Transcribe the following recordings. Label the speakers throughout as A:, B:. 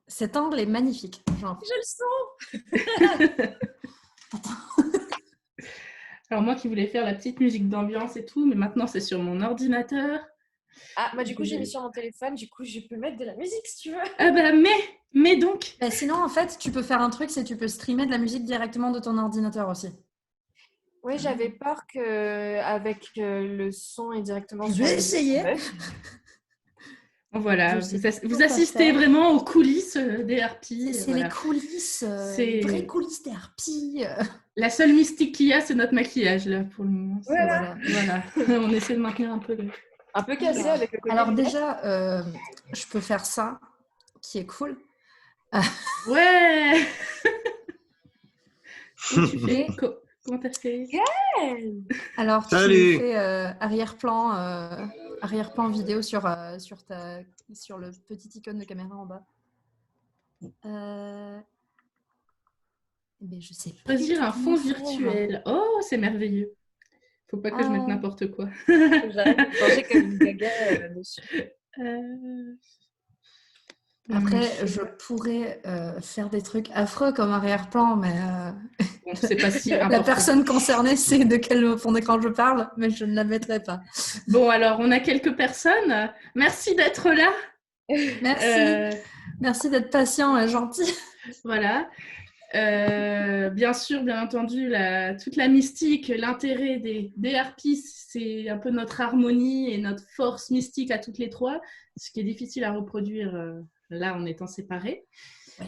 A: Cet angle est magnifique. Genre.
B: Je le sens.
C: Alors moi qui voulais faire la petite musique d'ambiance et tout, mais maintenant c'est sur mon ordinateur.
B: Ah, du coup, j'ai mis sur mon téléphone. Du coup, je peux mettre de la musique si tu veux.
C: Ah bah mais donc.
A: Bah, sinon, en fait, tu peux faire un truc, c'est tu peux streamer de la musique directement de ton ordinateur aussi.
B: Oui, j'avais peur qu'avec le son et directement
A: Je
B: sur
A: vais
B: le
A: essayer.
C: Voilà,
A: Je sais
C: vous
A: pas
C: assistez
A: faire.
C: vraiment aux coulisses des harpies.
A: C'est
C: voilà.
A: les coulisses,
C: C'est-
A: les vraies coulisses des harpies.
C: La seule mystique qu'il y a, c'est notre maquillage là pour le moment.
B: Voilà.
C: Voilà. On essaie de maintenir un peu le...
B: Un peu cassé avec le côté.
A: Alors déjà, je peux faire ça, qui est cool.
C: Ouais. Comment tu fais Comment t'as fait?
A: Alors, tu
D: Salut.
A: fais arrière-plan vidéo sur le petit icône de caméra en bas. Mais je sais pas.
C: Choisir un fond virtuel. Oh, c'est merveilleux. Faut pas que je mette n'importe quoi.
B: J'arrête de penser comme une gaga dessus.
A: Après, je pourrais faire des trucs affreux comme arrière-plan, mais
C: Bon, c'est pas si important.
A: la personne concernée sait de quel fond d'écran je parle, mais je ne la mettrai pas.
C: Bon, alors, on a quelques personnes. Merci d'être là.
A: Merci. Merci d'être patient et gentil.
C: Voilà. Bien sûr, bien entendu, toute la mystique, l'intérêt des harpies, c'est un peu notre harmonie et notre force mystique à toutes les trois, ce qui est difficile à reproduire là en étant séparés.
A: Oui.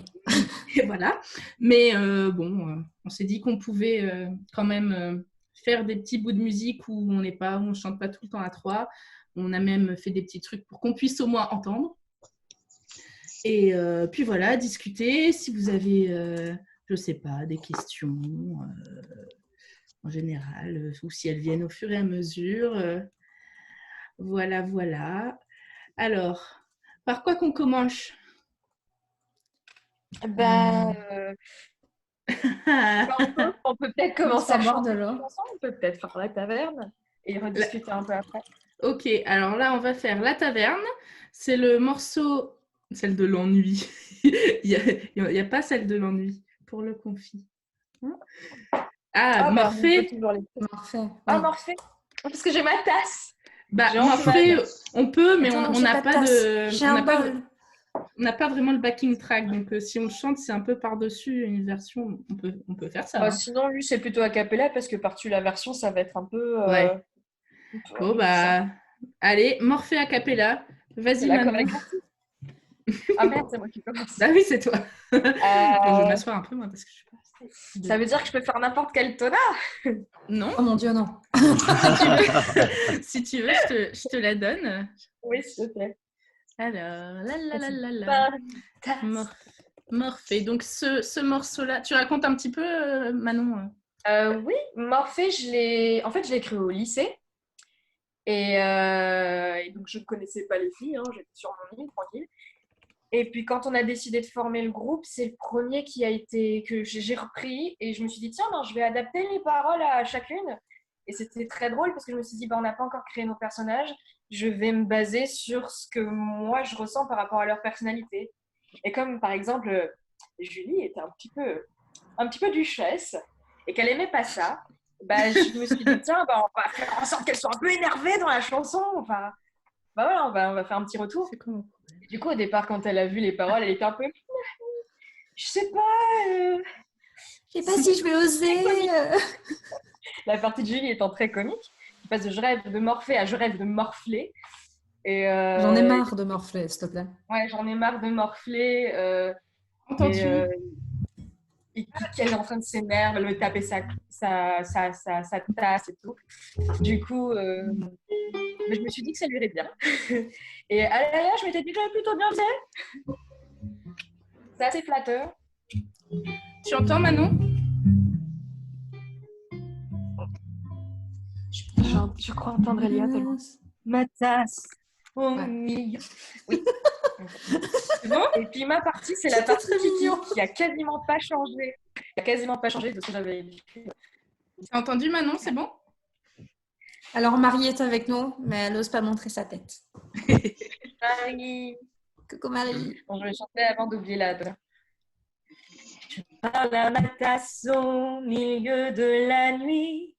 C: Et voilà. Mais bon, on s'est dit qu'on pouvait quand même faire des petits bouts de musique où on ne chante pas tout le temps à trois. On a même fait des petits trucs pour qu'on puisse au moins entendre. Et puis voilà, discuter. Si vous avez, je ne sais pas, des questions en général, ou si elles viennent au fur et à mesure. Voilà. Alors, par quoi qu'on commence?
B: On peut peut-être commencer à chanter
A: de l'eau.
B: une chanson, on peut peut-être faire la taverne et rediscuter un peu après.
C: Ok, alors là, on va faire La Taverne. C'est le morceau, celle de l'ennui. Il n'y a pas celle de l'ennui pour le confit. Morphée.
A: Morphée.
B: Ah, Morphée. Parce que j'ai ma tasse.
C: Morphée, on peut, mais
A: Attends,
C: on n'a pas de...
A: J'ai un bol.
C: On n'a pas vraiment le backing track, donc si on chante, c'est un peu par-dessus une version. On peut faire ça.
B: Sinon, lui, c'est plutôt a cappella parce que par-dessus la version, ça va être un peu.
C: Ouais. Bon, allez, Morphée a cappella. Vas-y, Manon.
B: Ah merde, c'est moi qui commence.
C: Ah oui, c'est toi. Je vais m'asseoir un peu, moi, parce que je suis pas.
B: Ça veut dire que je peux faire n'importe quel tonard?
C: Non.
A: Oh mon Dieu, non.
C: Si tu veux, je te la donne.
B: Oui, s'il te plaît.
C: Alors, Morphée. Donc, ce morceau-là, tu racontes un petit peu, Manon?
B: Oui, Morphée, je l'ai écrit au lycée. Et donc, je ne connaissais pas les filles, j'étais sur mon île, tranquille. Et puis, quand on a décidé de former le groupe, c'est le premier que j'ai repris. Et je me suis dit, tiens, je vais adapter les paroles à chacune. Et c'était très drôle parce que je me suis dit, on n'a pas encore créé nos personnages. Je vais me baser sur ce que moi, je ressens par rapport à leur personnalité. Et comme, par exemple, Julie était un petit peu duchesse et qu'elle aimait pas ça, je me suis dit, tiens, on va faire en sorte qu'elle soit un peu énervée dans la chanson. Enfin, voilà, on va faire un petit retour. Du coup, au départ, quand elle a vu les paroles, elle était un peu... Je sais pas...
A: Je sais pas si je vais oser.
B: La partie de Julie étant très comique. Je passe de je rêve de morpher à je rêve de morfler.
A: J'en ai marre de morfler, s'il te plaît.
B: Ouais, j'en ai marre de morfler.
C: Entendu.
B: Et qu'elle est en train de s'énerver, elle veut taper sa tasse et tout. Du coup, je me suis dit que ça lui irait bien. Et à la je m'étais dit que j'avais plutôt bien fait. C'est assez flatteur.
C: Tu entends, Manon?
B: Je crois entendre Elia tellement. Ma tasse au milieu. Oui.
C: C'est bon?
B: Et puis ma partie, c'est la partie qui a quasiment pas changé. Qui a quasiment pas changé de ce que j'avais écrit.
C: T'as entendu, Manon? C'est bon?
A: Alors, Marie est avec nous, mais elle n'ose pas montrer sa tête.
B: Marie.
A: Coucou Marie.
B: Bon, je vais chanter avant d'oublier la donne. Je parle à ma tasse au milieu de la nuit.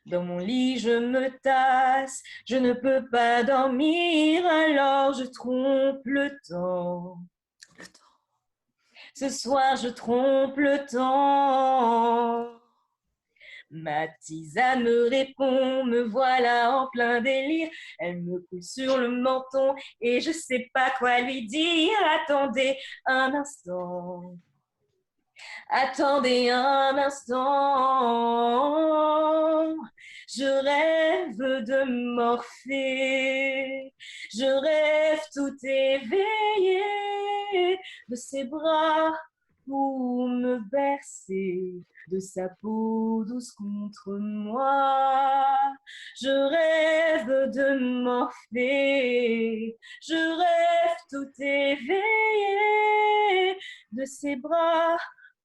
B: Dans mon lit, je me tasse. Je ne peux pas dormir, alors je trompe le temps. Ce soir, je trompe le temps. Ma tisane me répond, me voilà en plein délire. Elle me coule sur le menton et je sais pas quoi lui dire. Attendez un instant. Attendez un instant. Je rêve de Morphée. Je rêve tout éveillé de ses bras pour me bercer, de sa peau douce contre moi. Je rêve de Morphée. Je rêve tout éveillé de ses bras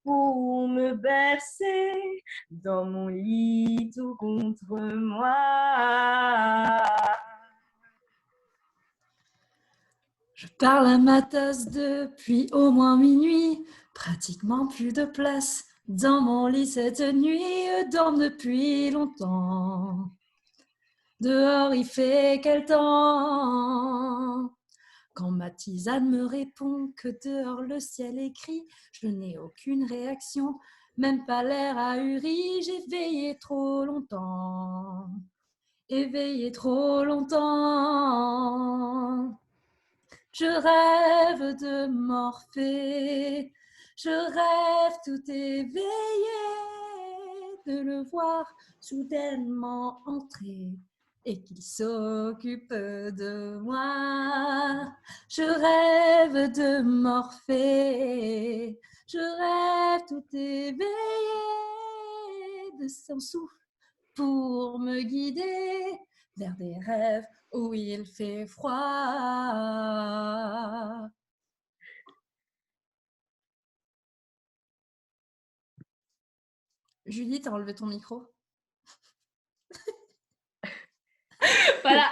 B: pour me bercer dans mon lit tout contre moi.
A: Je parle à ma tasse depuis au moins minuit, pratiquement plus de place dans mon lit cette nuit, je dors depuis longtemps. Dehors il fait quel temps? Quand ma tisane me répond que dehors le ciel est gris, je n'ai aucune réaction, même pas l'air ahuri. J'ai veillé trop longtemps, éveillé trop longtemps. Je rêve de Morphée, je rêve tout éveillé de le voir soudainement entrer et qu'il s'occupe de moi. Je rêve de Morphée, je rêve tout éveillé de son souffle pour me guider vers des rêves où il fait froid. Julie, t'as enlevé ton micro?
C: Voilà,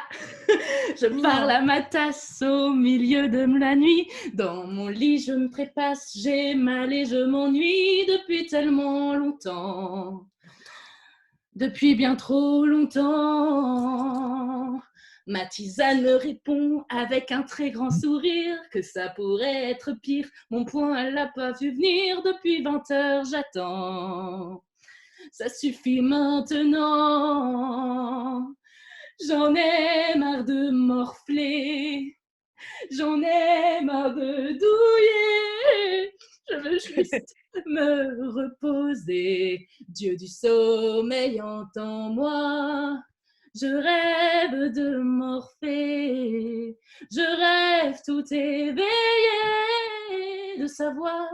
C: je parle à ma tasse au milieu de la nuit. Dans mon lit, je me trépasse, j'ai mal et je m'ennuie depuis tellement longtemps. Depuis bien trop longtemps. Ma tisane me répond avec un très grand sourire que ça pourrait être pire. Mon poing, elle l'a pas vu venir, depuis 20 heures, j'attends. Ça suffit maintenant. J'en ai marre de morfler, j'en ai marre de douiller, je veux juste me reposer. Dieu du sommeil, entends-moi, je rêve de Morphée, je rêve tout éveillé de savoir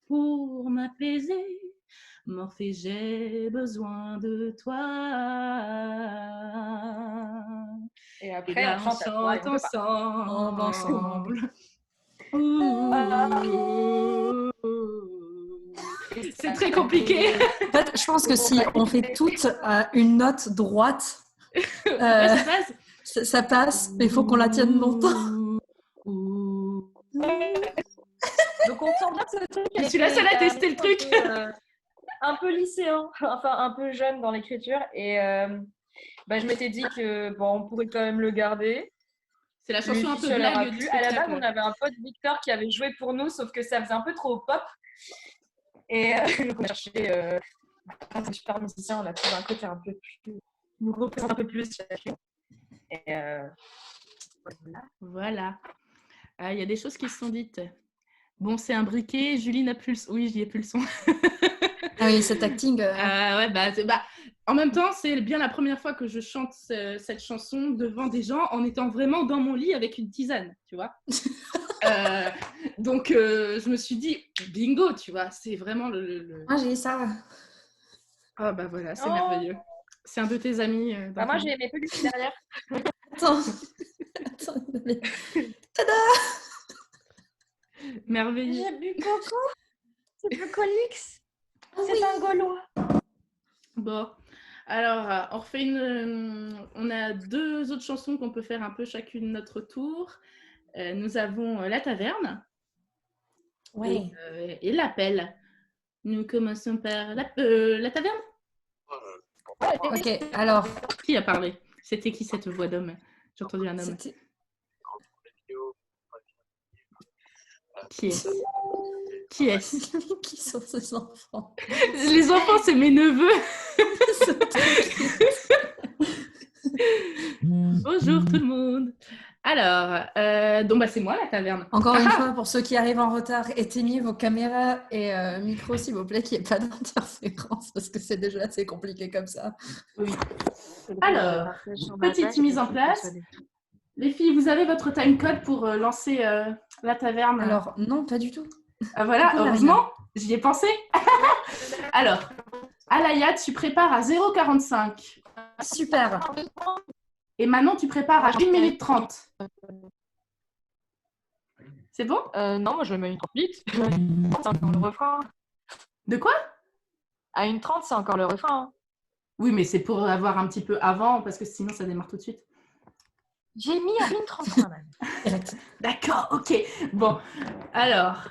C: pour m'apaiser. Morphée, j'ai besoin de toi.
B: Et après,
C: Et là,
B: on chante
C: ensemble. C'est très compliqué.
A: En fait, je pense que si on fait toutes une note droite, ça passe, mais il faut qu'on la tienne longtemps.
B: Donc on sent bien que ce truc.
C: Je suis la seule à tester le truc.
B: Un peu lycéen, enfin un peu jeune dans l'écriture. Et je m'étais dit que on pourrait quand même le garder.
C: C'est la chanson un peu blague du
B: spectacle. À la base, on avait un pote Victor qui avait joué pour nous, sauf que ça faisait un peu trop pop. Et donc on a cherché un super musicien, on a trouvé un côté un peu plus, nous représente un peu plus chacun. Et
C: voilà. Il y a des choses qui se sont dites. Bon, c'est un briquet. Julie n'a plus le son. Oui, j'y ai plus le son.
A: Ah oui, cet acting.
C: En même temps, c'est bien la première fois que je chante cette chanson devant des gens en étant vraiment dans mon lit avec une tisane, tu vois. Donc, je me suis dit, bingo, tu vois, c'est vraiment le...
A: Ah, j'ai ça.
C: Ah, bah voilà, c'est merveilleux. C'est un de tes amis.
B: moi, j'ai mes peluches derrière.
A: Attends. Tada!
C: Merveilleux.
B: J'ai bu Coco. C'est le Colix. C'est un Gaulois.
C: Bon, alors, on refait on a 2 autres chansons qu'on peut faire un peu chacune notre tour. nous avons la taverne
A: Ouais.
C: et l'appel. Nous commençons par la taverne.
A: Ok, alors,
C: Qui a parlé? C'était qui cette voix d'homme? J'ai entendu un homme.
A: c'était...
C: Qui est-ce? Qui est-ce?
A: Qui sont ces enfants?
C: Les enfants, c'est mes neveux. Bonjour tout le monde. Alors, donc c'est moi la taverne.
A: Encore une fois, pour ceux qui arrivent en retard, éteignez vos caméras et micros, s'il vous plaît, qu'il n'y ait pas d'interférence, parce que c'est déjà assez compliqué comme ça.
C: Oui. Alors, petite mise en place. Les filles, vous avez votre timecode pour lancer la taverne?
A: Alors, non, pas du tout.
C: Ah, voilà,
A: Du coup,
C: heureusement, j'y ai pensé. Alors, Alaya, tu prépares à 0,45.
A: Super.
C: Et Manon, tu prépares à 1 minute 30. C'est bon?
B: Non, moi je mets une 30 vite. C'est encore le refrain.
C: De quoi?
B: À une 30, c'est encore le refrain.
C: Oui, mais c'est pour avoir un petit peu avant, parce que sinon ça démarre tout de suite.
B: J'ai mis à une 30 quand même.
A: Direct.
C: D'accord, ok. Bon, alors.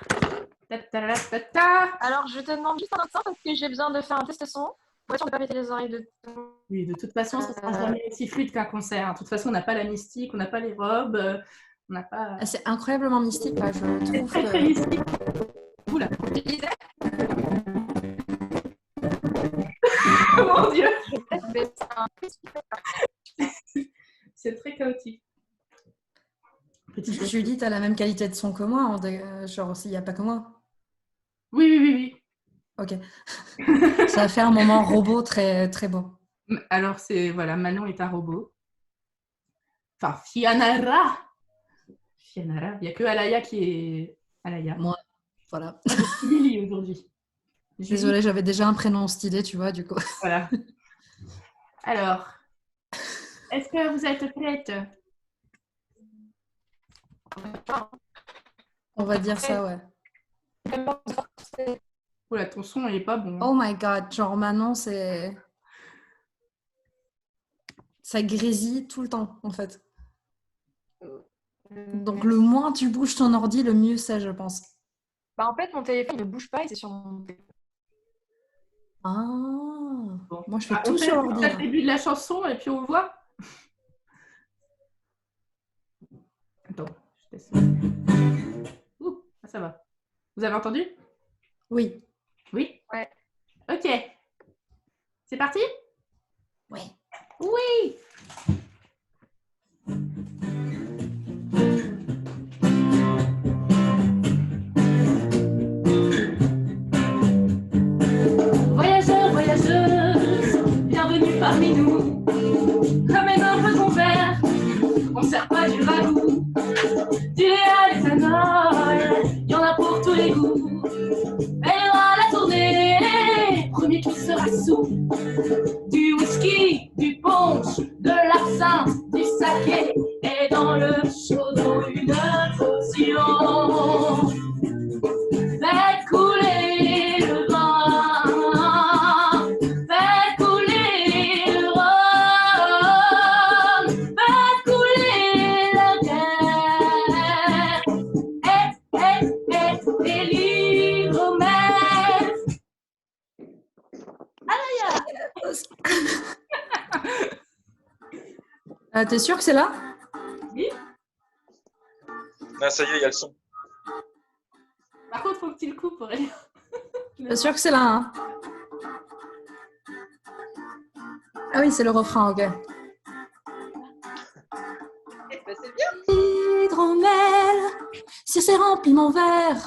B: Alors, je te demande juste un instant parce que j'ai besoin de faire un test son. Ouais, on ne peut pas péter les oreilles de tout.
C: Oui, de toute façon, ça sera jamais aussi fluide qu'un concert. De toute façon, on n'a pas la mystique, on n'a pas les robes, on n'a pas...
A: Ah, c'est incroyablement mystique, là, je
C: C'est
A: trouve
C: très, très
A: que...
C: mystique. Oula. Mon Dieu. C'est très chaotique.
A: Julie, t'as la même qualité de son que moi, genre s'il n'y a pas que moi.
C: Oui.
A: Ok. Ça a fait un moment robot très, très beau.
C: Alors, voilà, Manon est un robot. Enfin, Fianara. Il n'y a que Alaya qui est Alaya.
A: Moi, voilà.
C: Lily aujourd'hui.
A: Désolée, j'avais déjà un prénom stylé, tu vois, du coup.
C: Voilà. Alors, est-ce que vous êtes prête?
A: On va dire ça, ouais.
C: Oula, ton son, il est pas bon.
A: Oh my god, genre Manon, c'est... Ça grésille tout le temps, en fait. Donc, le moins tu bouges ton ordi, le mieux c'est, je pense.
B: Bah, en fait, mon téléphone ne bouge pas et c'est sur mon téléphone.
A: Ah,
C: Bon.
A: moi je fais
C: On
A: tout sur
C: fait
A: l'ordi.
C: le début de la chanson et puis on voit. Attends, je teste. Ouh, ça va. Vous avez entendu?
A: Oui.
C: Oui?
B: Ouais.
C: Ok. C'est parti?
A: Oui.
C: Oui! Voyageurs, voyageuses, bienvenue parmi nous. Ramène un peu ton verre, on sert pas du ragoût. Du lait à l'éthanol, y en a pour tous les goûts. Elle ira la tournée, premier qui sera sous. Du whisky, du punch, de l'absinthe, du saké. Et dans le chaudron, une potion. Faites couler le vin, faites couler le rhum, faites couler la guerre, et l'hydromel.
A: T'es sûr que c'est là?
C: Oui.
D: Ah, ça y est, il y a le son.
C: Par contre, faut que tu le coupes pour aller.
A: T'es sûr que c'est là, hein? Ah oui, c'est le refrain, ok.
B: C'est bien.
A: Hydromel, si c'est rempli mon verre,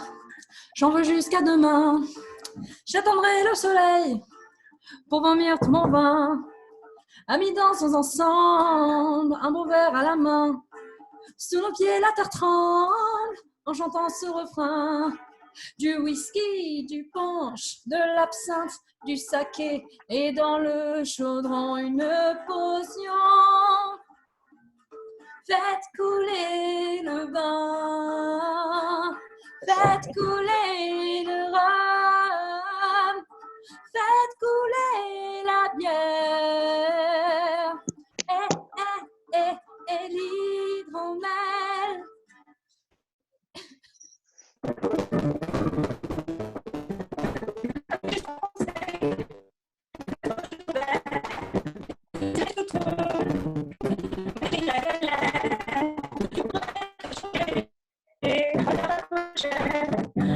A: j'en veux jusqu'à demain. J'attendrai le soleil pour vomir tout mon vin. Amis, dansons ensemble, un beau verre à la main. Sous nos pieds, la terre tremble en chantant ce refrain. Du whisky, du punch, de l'absinthe, du saké et dans le chaudron une potion. Faites couler le vin, faites couler le rhum, faites couler la bière et l'hydromel.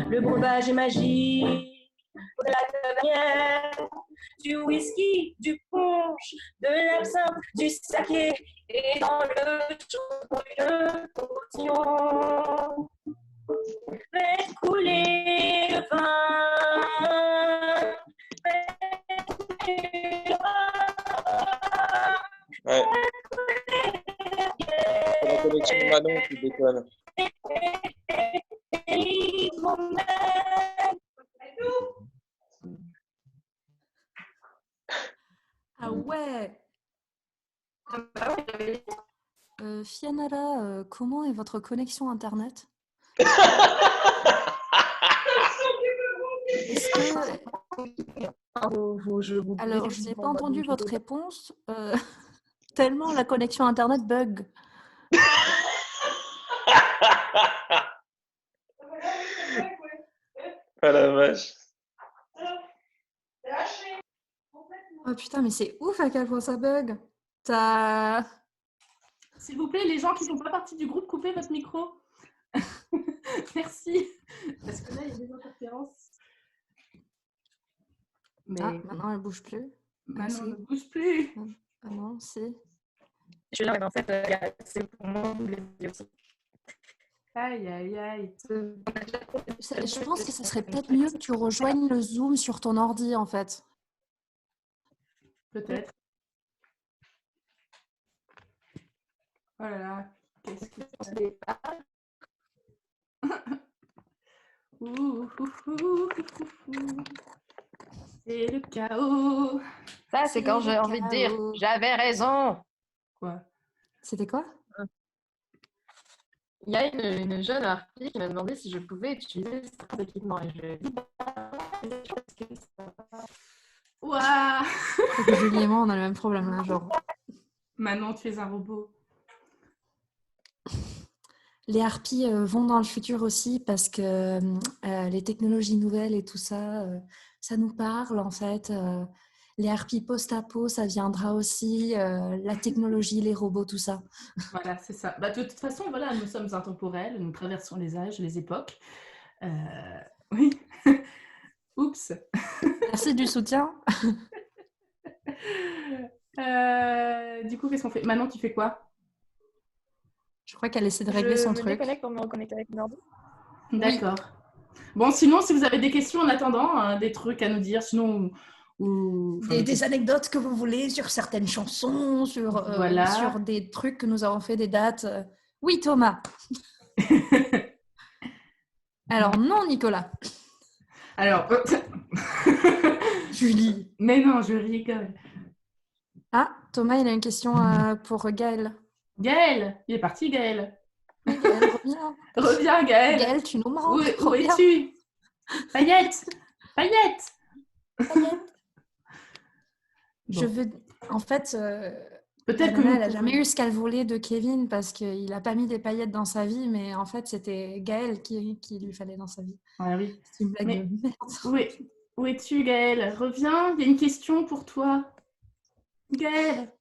B: Le breuvage est magique. De la cavalière, du whisky, du punch, de l'absinthe, du saké, et dans le chaudron une portion. Faites couler le vin. Faites couler le vin.
D: Ouais,
B: Faites couler la
D: c'est la connexion de Manon qui déconne.
A: Ah ouais. Fianara, comment est votre connexion internet? Est-ce que... Alors, je n'ai pas entendu votre réponse. Tellement la connexion internet bug.
D: Ah la vache.
A: Oh putain, mais c'est ouf à quel point ça bug. T'as...
C: S'il vous plaît, les gens qui ne font pas partie du groupe, coupez votre micro. Merci. Parce que là, il y a des interférences. Mais
A: Ah, maintenant elle bouge plus.
C: Manon
A: si.
C: ne bouge plus.
A: Ah non, c'est...
B: Je suis là, mais en fait, c'est pour moi, vous les dites aussi.
C: Aïe, aïe, aïe.
A: Je pense que ça serait peut-être mieux que tu rejoignes le Zoom sur ton ordi, en fait.
C: Peut-être. Oh là là. Qu'est-ce que c'est? C'est le chaos.
B: Ça, c'est quand j'ai envie de dire « J'avais raison ».
C: Quoi?
A: C'était quoi?
B: Il y a une jeune harpie qui m'a demandé si je pouvais utiliser certains équipements. Et je lui ai dit
C: Ouah.
A: Julie et moi, on a le même problème là, genre.
C: Manon, tu es un robot.
A: Les harpies vont dans le futur aussi parce que les technologies nouvelles et tout ça, ça nous parle en fait. Les harpies post-apo, ça viendra aussi. La technologie, les robots, tout ça.
C: Voilà, c'est ça. Bah, de toute façon, voilà, nous sommes intemporels, nous traversons les âges, les époques. Oui. Oups.
A: Merci du soutien.
C: Du coup, qu'est-ce qu'on fait? Manon, tu fais quoi?
A: Je crois qu'elle essaie de régler son
B: Je me
A: truc.
B: déconnecte pour me reconnecter avec mon ordi.
C: D'accord. Bon, sinon, si vous avez des questions en attendant, hein, des trucs à nous dire, sinon...
A: Des anecdotes que vous voulez sur certaines chansons, sur,
C: Voilà.
A: sur des trucs que nous avons fait, des dates. Oui, Thomas. Alors, non, Nicolas.
C: Alors...
A: Julie.
C: Mais non, je rigole.
A: Ah, Thomas, il a une question pour Gaël.
C: Gaël, il est parti, Gaël.
A: Gaël, reviens.
C: Reviens, Gaël.
A: Gaël, tu nous manques.
C: Où es-tu? Paillette. Paillette.
A: Paillette.
C: Bon.
A: Je veux... En fait,
C: Peut-être que
A: elle n'a jamais eu ce qu'elle voulait de Kevin parce qu'il n'a pas mis des paillettes dans sa vie, mais en fait, c'était Gaël qui lui fallait dans sa vie.
C: Ah oui.
A: C'est une blague de merde.
C: Où es-tu, Gaël? Reviens, il y a une question pour toi. Gaël.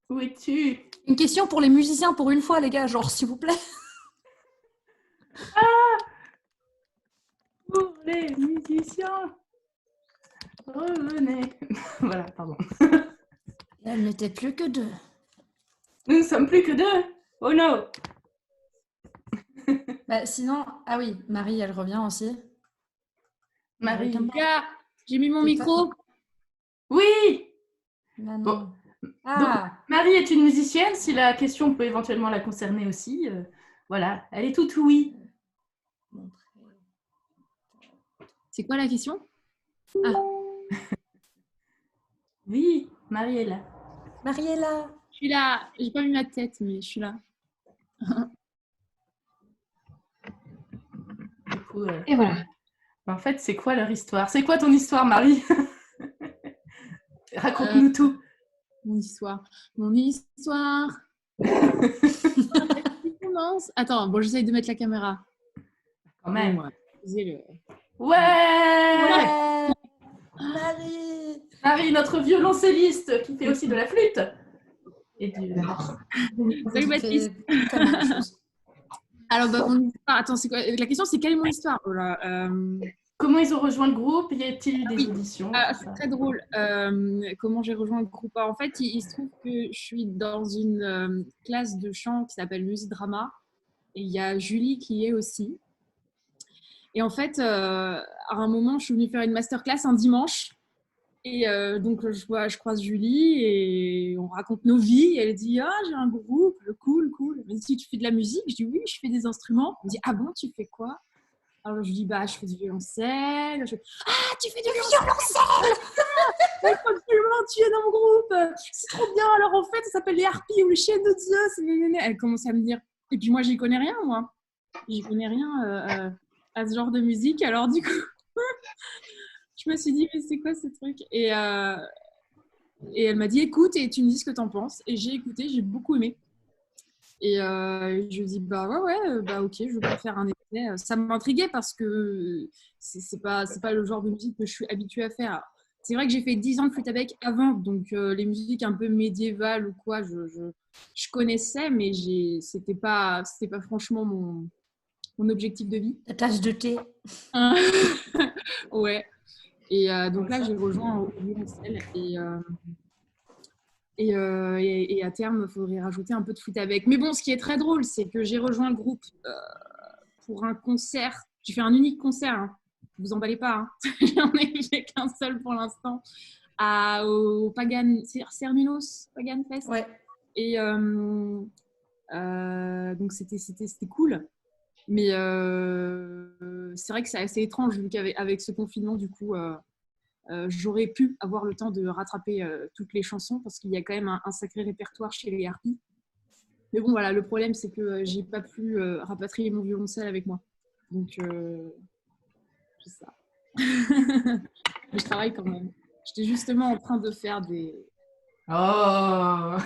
C: Où es-tu?
A: Une question pour les musiciens pour une fois, les gars, genre, s'il vous plaît.
C: Pour les musiciens. Revenez. Voilà, pardon.
A: Elle n'était plus que deux.
C: Nous ne sommes plus que deux. Oh non.
A: Bah, sinon, ah oui, Marie, elle revient aussi.
C: Marie.
E: Là, j'ai mis mon micro.
C: Oui.
A: Bah, non.
C: Bon.
A: Ah,
C: Marie est une musicienne. Si la question peut éventuellement la concerner aussi, voilà, elle est toute oui.
E: C'est quoi la question? Ah,
C: Oui, Marie est là.
A: Mariella.
E: je suis là. J'ai pas mis ma tête, mais je suis là.
C: Du coup,
E: Et voilà.
C: en fait, c'est quoi leur histoire? C'est quoi ton histoire, Marie? Raconte-nous tout.
E: Mon histoire. Mon histoire. Qui commence? Attends, bon, j'essaye de mettre la caméra.
C: Quand même.
E: Bon, ouais.
C: Ouais.
A: Marie.
C: Marie, notre violoncelliste qui fait aussi de la flûte. Et du...
E: Salut Baptiste.
A: Tellement de choses.
E: Alors, mon histoire, attends, c'est quoi? La question, c'est quelle est mon histoire? Oh là,
C: Comment ils ont rejoint le groupe? Y a-t-il eu des
E: oui.
C: auditions?
E: C'est très drôle. Comment j'ai rejoint le groupe? En fait, il se trouve que je suis dans une classe de chant qui s'appelle Musique Drama. Et il y a Julie qui y est aussi. Et en fait, à un moment, je suis venue faire une masterclass un dimanche. Et donc, je croise Julie et on raconte nos vies. Et elle dit, ah, j'ai un groupe, cool, cool. Elle me dit, tu fais de la musique? Je dis, oui, je fais des instruments. Elle me dit, ah bon, tu fais quoi? Alors, je dis, bah, je fais du violoncelle. Ah, tu fais du violoncelle? Il faut absolument tu es dans mon groupe. C'est trop bien. Alors, en fait, ça s'appelle les harpies ou les chiennes de Zeus. Elle commence à me dire. Et puis, moi, j'y connais rien, moi. J'y connais rien à ce genre de musique. Alors, du coup, je me suis dit, mais c'est quoi ce truc? Et elle m'a dit, écoute, et tu me dis ce que t'en penses. Et j'ai écouté, j'ai beaucoup aimé. Et je lui ai dit, bah ouais, bah ok, je veux pas faire un essai. Ça m'intriguait parce que c'est pas le genre de musique que je suis habituée à faire. C'est vrai que j'ai fait 10 ans de flûte à bec avant, donc les musiques un peu médiévales ou quoi, je connaissais, mais c'était pas franchement mon objectif de vie.
A: La tasse de thé.
E: Ouais. Et donc là, j'ai rejoint au violoncelle et à terme, il faudrait rajouter un peu de flûte à bec. Mais bon, ce qui est très drôle, c'est que j'ai rejoint le groupe pour un concert. J'ai fait un unique concert. Hein. Vous emballez pas. Hein. J'en ai fait qu'un seul pour l'instant. Au Pagan, Cernunos, Pagan Fest.
A: Ouais.
E: Et donc, c'était cool. Mais c'est vrai que c'est assez étrange vu qu'avec ce confinement, du coup, j'aurais pu avoir le temps de rattraper toutes les chansons parce qu'il y a quand même un sacré répertoire chez les harpies. Mais bon, voilà, le problème, c'est que j'ai pas pu rapatrier mon violoncelle avec moi. Donc, c'est ça. Mais je travaille quand même. J'étais justement en train de faire des...
C: Oh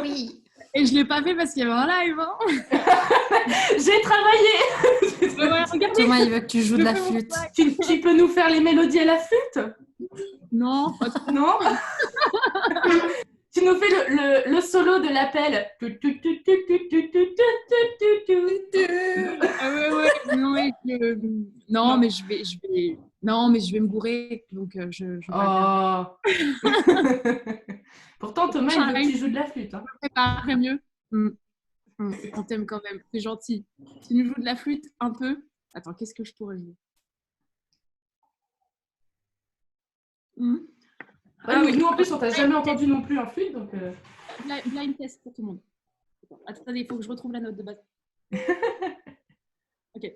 A: Oui.
E: Et je ne l'ai pas fait parce qu'il y avait un live. Hein.
C: J'ai travaillé.
E: Ouais, regardez.
A: Thomas, il veut que tu joues de la flûte.
C: Tu peux nous faire les mélodies à la flûte?
E: Non.
C: Non. Tu nous fais le solo de l'appel.
E: Non, mais je vais me gourer. Donc, je
C: Pourtant, Thomas, il veut que tu joues de la flûte. Hein.
E: Je préparerai mieux. On t'aime quand même. C'est gentil. Tu nous joues de la flûte un peu. Attends, qu'est-ce que je pourrais jouer?
C: Ah oui, nous en plus, on t'a jamais entendu non plus en flûte. Donc
E: blind test pour tout le monde. Attendez, il faut que je retrouve la note de base. Ok.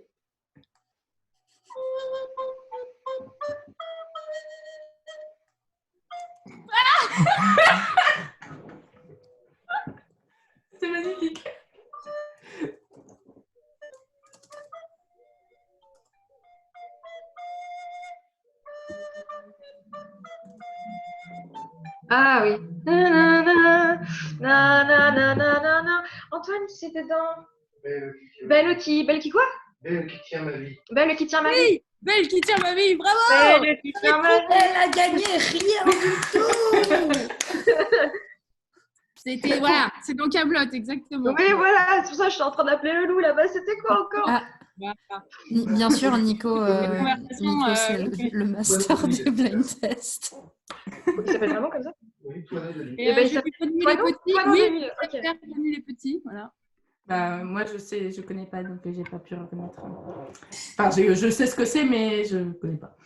C: C'est magnifique.
B: Ah oui. Nanana, nanana. Antoine, c'était dans Belle qui quoi?
F: Belle qui tient ma vie.
B: Belle qui tient ma vie.
E: Oui, Belle qui tient ma vie, bravo!
B: Belle qui tient ma vie.
A: Elle a gagné rien du tout.
E: C'était, voilà, c'est dans Camelot, exactement.
B: Oui, voilà, c'est pour ça que je suis en train d'appeler le loup là-bas. C'était quoi encore?
A: Ah,
E: Voilà.
A: bien sûr, Nico,
E: conversations,
A: c'est
E: ok.
A: le master des blind tests.
B: Il s'appelle vraiment comme ça?
F: Oui, toi, Denis.
E: Et
B: ben,
E: je vais donner
B: Toi,
E: les
B: non?
E: petits.
B: Toi, non,
E: Oui,
B: Denis,
E: je vais
B: ok.
E: faire donner les petits, voilà.
C: Bah, moi, je connais pas, donc j'ai pas pu reconnaître. Enfin, je sais ce que c'est, mais je connais pas.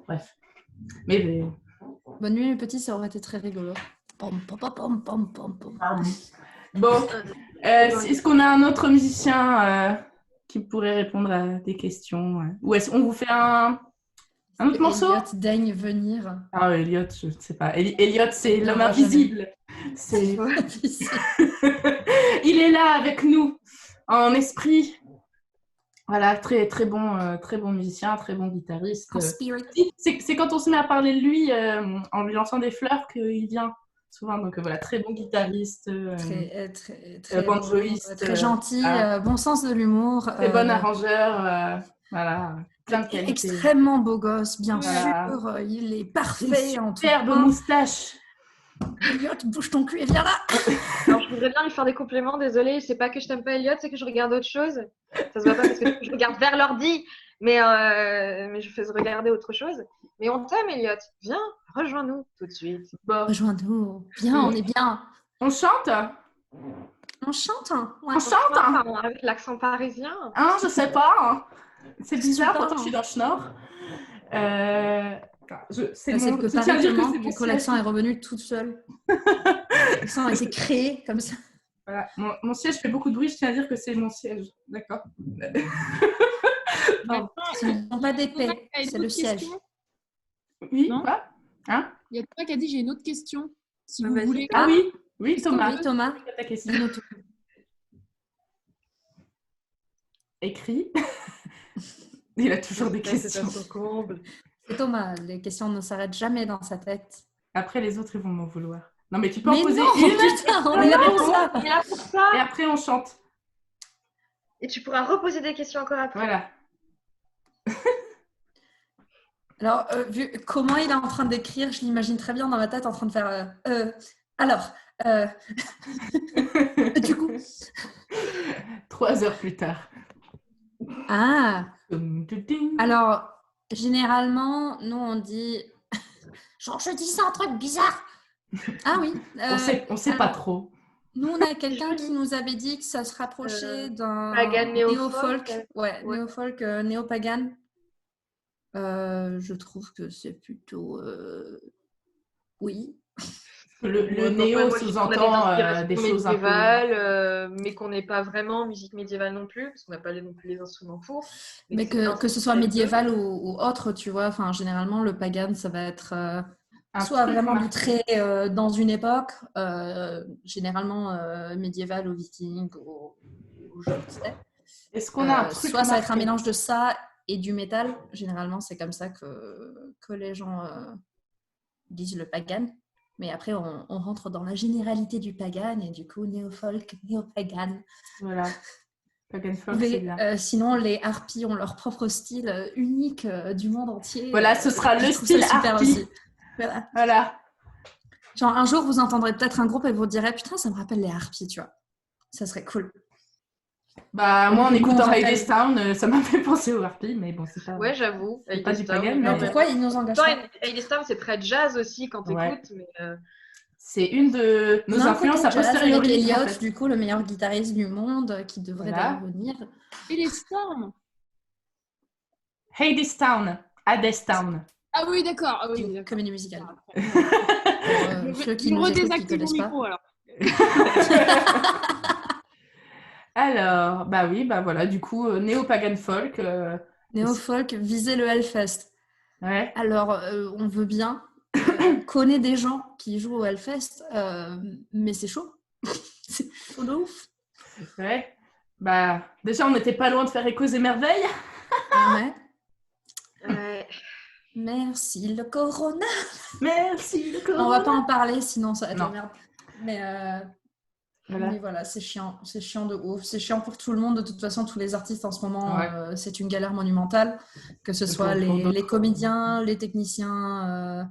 C: Bref. Mais
A: Bonne nuit, les petits, ça aurait été très rigolo. Pom, pom, pom, pom, pom, pom.
C: bon, est-ce qu'on a un autre musicien qui pourrait répondre à des questions ou est-ce qu'on vous fait un autre morceau?
A: Elliot daigne venir.
C: Ah, Elliot, je ne sais pas. Elliot, c'est
A: Il
C: l'homme
A: viendra
C: invisible. C'est... Il est là avec nous, en esprit. Voilà, très, très bon musicien, très bon guitariste.
A: En spirit.
C: C'est quand on se met à parler de lui, en lui lançant des fleurs, qu'il vient souvent. Donc voilà, très bon guitariste,
A: Très
C: banjoïste,
A: très gentil,
C: voilà.
A: bon sens de l'humour.
C: Très bon arrangeur, voilà, plein de qualités.
A: Extrêmement beau gosse, bien
C: Voilà.
A: sûr. Il est parfait en tout
C: Superbe
A: point.
C: moustache.
A: Elliot, bouge ton cul et viens là.
B: Alors, je voudrais bien lui faire des compléments, désolée. C'est pas que je t'aime pas, Elliot, c'est que je regarde autre chose. Ça se voit pas parce que je regarde vers l'ordi, mais je fais regarder autre chose. Mais on t'aime, Elliot. Viens, rejoins-nous tout de suite.
C: Bon,
A: Rejoins-nous. Viens, on est bien.
C: on chante?
A: On chante. Hein. Ouais.
C: On chante?
B: Enfin, avec l'accent parisien.
C: Hein, je sais pas. Hein. C'est bizarre,
A: Super.
C: pourtant je suis dans le Schnorr. C'est
A: C'est
C: mon...
A: que
C: je tiens à
A: Paris
C: dire
A: te
C: que
A: manque,
C: c'est mon
A: du coup l'accent est revenu toute seule. L'accent a été créé comme ça.
C: Voilà. Mon siège fait beaucoup de bruit, je tiens à dire que c'est mon siège. D'accord.
A: Non, ce ne sont pas des paix, c'est le siège.
C: Oui,
E: Non.
C: quoi? Hein?
E: Il y a Thomas qui a dit j'ai une autre question. Si
B: Ah,
E: vous
B: vas-y.
E: voulez.
C: Ah oui, oui,
A: Oui,
C: Thomas.
A: Thomas.
C: Ta question.
A: Dis-nous tout.
C: Écrit. Il a toujours des
B: C'est
C: questions.
B: à son comble.
A: C'est Thomas, les questions ne s'arrêtent jamais dans sa tête.
C: Après, les autres, ils vont m'en vouloir. Non, mais tu peux en
A: Mais
C: poser
A: non,
C: une
A: putain, on est là pour ça.
B: On est là pour ça.
C: et après, on chante.
B: Et tu pourras reposer des questions encore après.
C: Voilà.
A: Alors, vu comment il est en train d'écrire, je l'imagine très bien dans ma tête en train de faire alors, du coup.
C: 3 heures plus tard.
A: Ah,
C: Dum-dum-dum.
A: alors, généralement, nous on dit genre je dis ça un truc bizarre. Ah oui.
C: On sait pas trop.
A: Nous, on a quelqu'un qui nous avait dit que ça se rapprochait d'un
B: pagan
A: néo-folk.
B: néo-folk.
A: Ouais,
B: Ouais.
A: néo-folk, néo-pagan. Je trouve que c'est plutôt... Oui.
C: Le
B: Ouais,
C: néo
B: moi, je
C: sous-entend
B: trouve qu'on a des inspirations
C: des choses un peu...
B: médiévales, mais qu'on n'est pas vraiment musique médiévale non plus, parce qu'on n'a pas non plus les instruments pour.
A: Mais que ce soit médiéval ou autre, tu vois, enfin, généralement, le pagan, ça va être
C: un
A: soit
C: truc
A: vraiment
C: marqué.
A: du trait dans une époque, généralement médiéval ou viking ou je sais.
C: Est-ce qu'on a un truc
A: Soit ça va être un
C: marqué?
A: mélange de ça et du métal. Généralement, c'est comme ça que les gens disent le pagan. Mais après, on rentre dans la généralité du pagan et du coup, néo-folk, néo-pagan.
C: Voilà. Pagan folk, c'est là.
A: Sinon, les harpies ont leur propre style unique du monde entier.
C: Voilà, ce sera
A: je
C: le
A: trouve ça
C: style
A: super
C: harpie.
A: aussi. Voilà.
C: Voilà.
A: Genre, un jour, vous entendrez peut-être un groupe et vous direz « Putain, ça me rappelle les harpies, tu vois. » Ça serait cool.
C: Bah, moi, en
A: Comment
C: écoutant
A: on s'appelle
C: Hadestown, ça m'a fait penser aux harpies, mais bon, c'est pas...
B: Ouais, j'avoue.
C: C'est pas du
B: Hadestown,
C: pagan,
B: quand
C: mais-
A: Alors,
B: même.
A: pourquoi ils nous engagent pas
B: Hadestown, c'est très jazz aussi quand t'écoutes,
C: Ouais.
B: mais
C: C'est une de nos
A: On a un
C: influences
A: côté
C: à
A: jazz
C: posteriori.
A: avec Elliot,
C: en fait.
A: du coup, le meilleur guitariste du monde, qui devrait
C: Voilà.
A: d'ailleurs venir.
E: Et les Storms.
C: Hadestown. Hadestown.
E: Ah oui, d'accord. Ah oui,
A: Une
E: d'accord.
A: comédie musicale.
E: Je
A: Ceux qui
E: vais
A: nous écoutent, qui
E: redésactiver
A: connaissent
E: mon
A: pas.
E: micro alors.
C: Alors, bah oui, bah voilà, du coup, néo-pagan folk.
A: Néo-folk, viser le Hellfest.
C: Ouais.
A: Alors, on veut bien. On connaît des gens qui jouent au Hellfest, mais c'est chaud. C'est chaud de ouf.
C: Ouais. Bah, déjà, on n'était pas loin de faire Échos et Merveilles.
A: Ouais.
B: ouais.
A: Merci le corona.
C: Merci, le
A: On va pas en parler, sinon ça va être
C: Non.
A: la merde.
C: Voilà.
A: Mais voilà, c'est chiant de ouf. C'est chiant pour tout le monde. De toute façon, tous les artistes en ce moment,
C: Ouais.
A: c'est une galère monumentale. Que ce soit
C: pour d'autres.
A: les comédiens, les techniciens,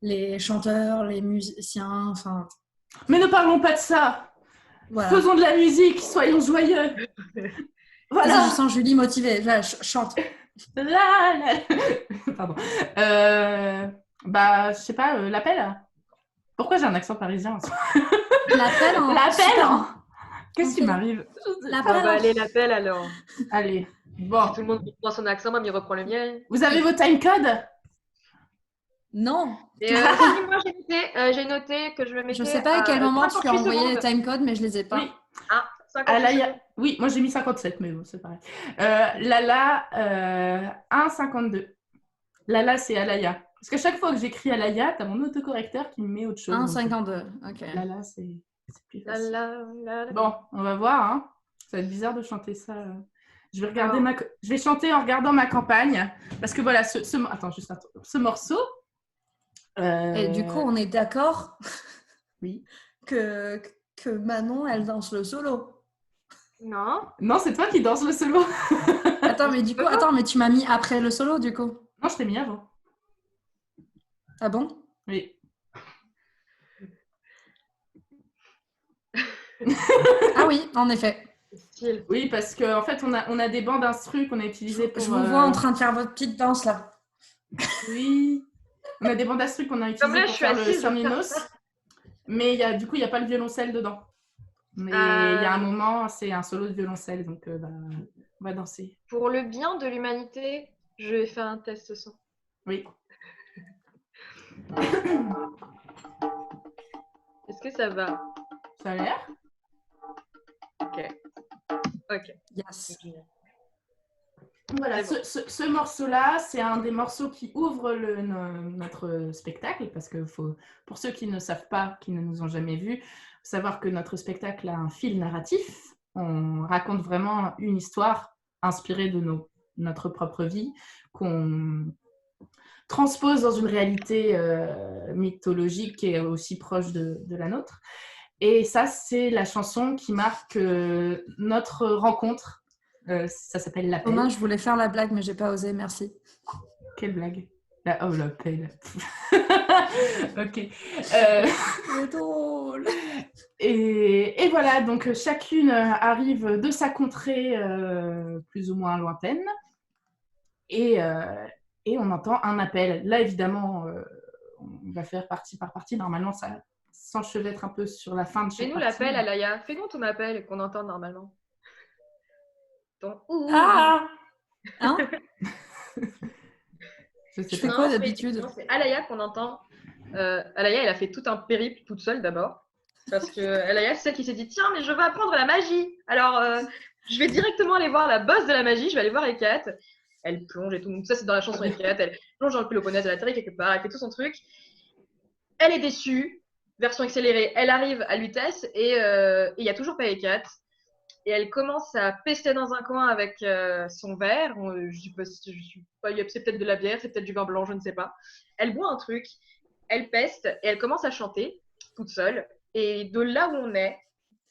A: les chanteurs, les musiciens, enfin,
C: Mais ne parlons pas de ça.
A: voilà.
C: Faisons de la musique, soyons joyeux.
A: Vas-y,
C: Voilà.
A: je sens Julie motivée. Là, chante.
C: La, la. Pardon. Bah, je sais pas, l'appel. Pourquoi j'ai un accent parisien?
A: L'appel en...
C: L'appel.
A: Super.
C: Qu'est-ce qui
A: Ok.
C: m'arrive?
A: L'appel
B: On va
A: en-
B: aller l'appel alors.
C: Allez. Bon.
B: Tout le monde reprend son accent, même il reprend le mien.
C: Vous avez vos timecode?
A: Non.
B: Et si, moi j'ai noté que je me mettais.
A: Je sais pas à quel moment tu as
B: 58
A: envoyé les
B: secondes.
A: timecodes, mais je les ai pas.
C: Oui.
B: Ah, 58
C: Alaya.
B: secondes.
C: Oui, moi j'ai mis 57, mais bon, c'est pareil. Lala, 1,52. Lala, c'est Alaya. Parce qu'à chaque fois que j'écris Alaya, t'as mon autocorrecteur qui me met autre chose.
A: 1,52. Ok.
C: Lala, c'est plus
B: La,
C: facile.
B: la.
C: Bon, on va voir. Hein. Ça va être bizarre de chanter ça. Je vais regarder je vais chanter en regardant ma campagne. Parce que voilà, attends, juste un truc. Ce morceau.
A: Et du coup, on est d'accord
C: Oui.
A: que Manon, elle danse le solo.
B: Non.
C: Non, c'est toi qui danses le solo.
A: Attends, mais du coup, mais tu m'as mis après le solo, du coup.
C: Non, je t'ai mis avant.
A: Ah bon?
C: Oui.
A: Ah oui, en effet.
B: Style.
C: Oui, parce qu'en fait, on a des bandes instru qu'on a utilisées pour...
A: Je vous vois en train de faire votre petite danse là.
C: Oui, on a des bandes instru qu'on a
B: Comme
C: utilisées
B: là, je
C: pour
B: suis
C: faire le
B: assise, je vais
C: Surminos.
B: faire ça.
C: Mais du coup, il n'y a pas le violoncelle dedans. Mais il y a un moment, c'est un solo de violoncelle, donc on va danser.
B: Pour le bien de l'humanité, je vais faire un test son.
C: Oui.
B: Est-ce que ça va?
C: Ça a l'air?
B: Ok. Ok.
A: Yes.
C: Voilà,
B: C'est bon.
C: ce morceau-là, c'est un des morceaux qui ouvre notre spectacle, parce que pour ceux qui ne savent pas, qui ne nous ont jamais vus, faut savoir que notre spectacle a un fil narratif. On raconte vraiment une histoire inspirée de notre propre vie, qu'on transpose dans une réalité mythologique et aussi proche de la nôtre. Et ça, c'est la chanson qui marque notre rencontre. Ça s'appelle L'Appel.
A: Thomas, je voulais faire la blague, mais j'ai pas osé, merci.
C: Quelle blague? L'Appel. Ok.
A: C'est drôle.
C: Et voilà, donc chacune arrive de sa contrée plus ou moins lointaine. Et on entend un appel. Là, évidemment, on va faire partie par partie. Normalement, ça s'enchevêtre un peu sur la fin de chaque
B: Fais-nous
C: partie.
B: l'appel, Alaya. Fais-nous ton appel qu'on entend normalement. Ton ouh.
A: Ah hein?
C: Je sais
A: Je fais
C: pas.
A: quoi
B: Non,
A: d'habitude?
B: non, c'est Alaya qu'on entend. Alaya, elle a fait tout un périple toute seule d'abord. Parce que Alaya, c'est celle qui s'est dit tiens, mais je veux apprendre la magie. Alors, je vais directement aller voir la boss de la magie. Je vais aller voir Hécate. Elle plonge et tout. Donc, ça, c'est dans la chanson Hécate. Elle plonge dans le Péloponnèse. Elle atterrit quelque part. Elle fait tout son truc. Elle est déçue. Version accélérée. Elle arrive à Lutèce et il n'y a toujours pas Hécate. Et elle commence à pester dans un coin avec son verre. Je sais pas, c'est peut-être de la bière, c'est peut-être du vin blanc, je ne sais pas. Elle boit un truc, elle peste et elle commence à chanter toute seule. Et de là où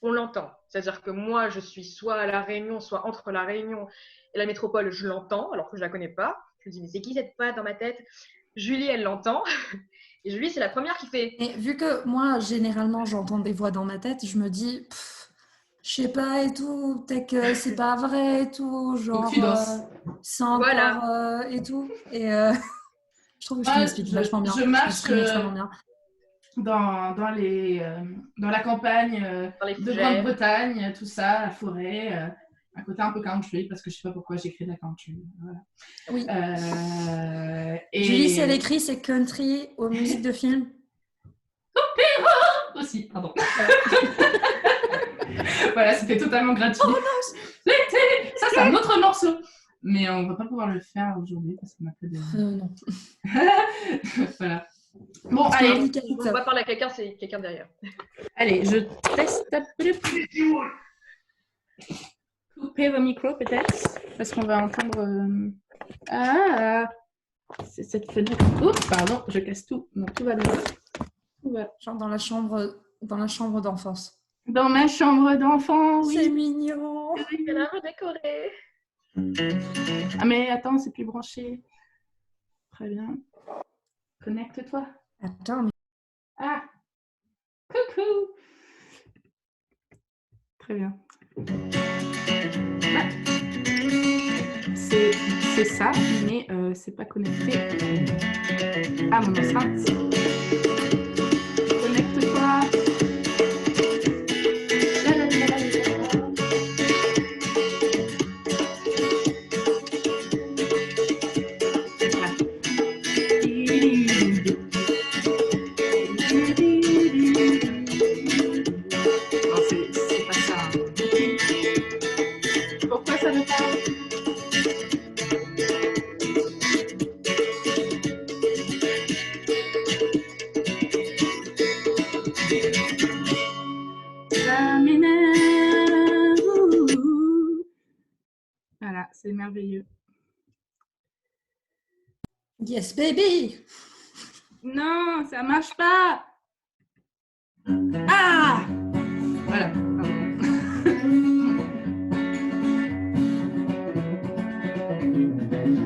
B: on l'entend. C'est-à-dire que moi, je suis soit à La Réunion, soit entre La Réunion et la métropole, je l'entends, alors que je la connais pas. Je me dis, mais c'est qui cette patte dans ma tête? Julie, elle l'entend. Et Julie, c'est la première qui fait.
A: Et vu que moi, généralement, j'entends des voix dans ma tête, je me dis, je sais pas et tout, peut-être que c'est pas vrai et tout, genre,
C: Donc tu danses.
A: c'est encore
B: Voilà.
A: et tout. Et je trouve que je
C: Moi,
A: m'explique vachement bien.
C: je marche
A: m'exprime extrêmement bien.
C: dans la campagne
B: Dans les
C: de
B: fougères.
C: Grande-Bretagne, tout ça, la forêt, un côté un peu country, parce que je sais pas pourquoi j'écris de la country. Voilà.
A: Oui.
C: Et
A: Julie, si elle écrit, c'est country aux musiques de film.
C: aussi, pardon. Voilà, c'était totalement gratuit.
A: Oh non,
C: ça, c'est un autre morceau. Mais on va pas pouvoir le faire aujourd'hui parce qu'on a fait des...
A: non.
C: Voilà. Bon, allez.
B: On va parler à quelqu'un, c'est quelqu'un derrière.
C: Allez, je teste. Couper le micro peut-être parce qu'on va entendre. C'est cette fenêtre. Oups, pardon, je casse tout. Non, tout va bien.
A: Genre dans la chambre d'enfance.
C: Dans ma chambre d'enfant, oui.
A: C'est mignon.
B: Elle a redécoré.
C: Ah mais attends, c'est plus branché. Très bien. Connecte-toi.
A: Attends, mais...
C: Ah, coucou. Très bien. Ah. C'est ça, mais c'est pas connecté à mon enceinte. Connecte-toi. Voilà, c'est merveilleux.
A: Yes, baby!
C: Non, ça marche pas! Ah! Voilà.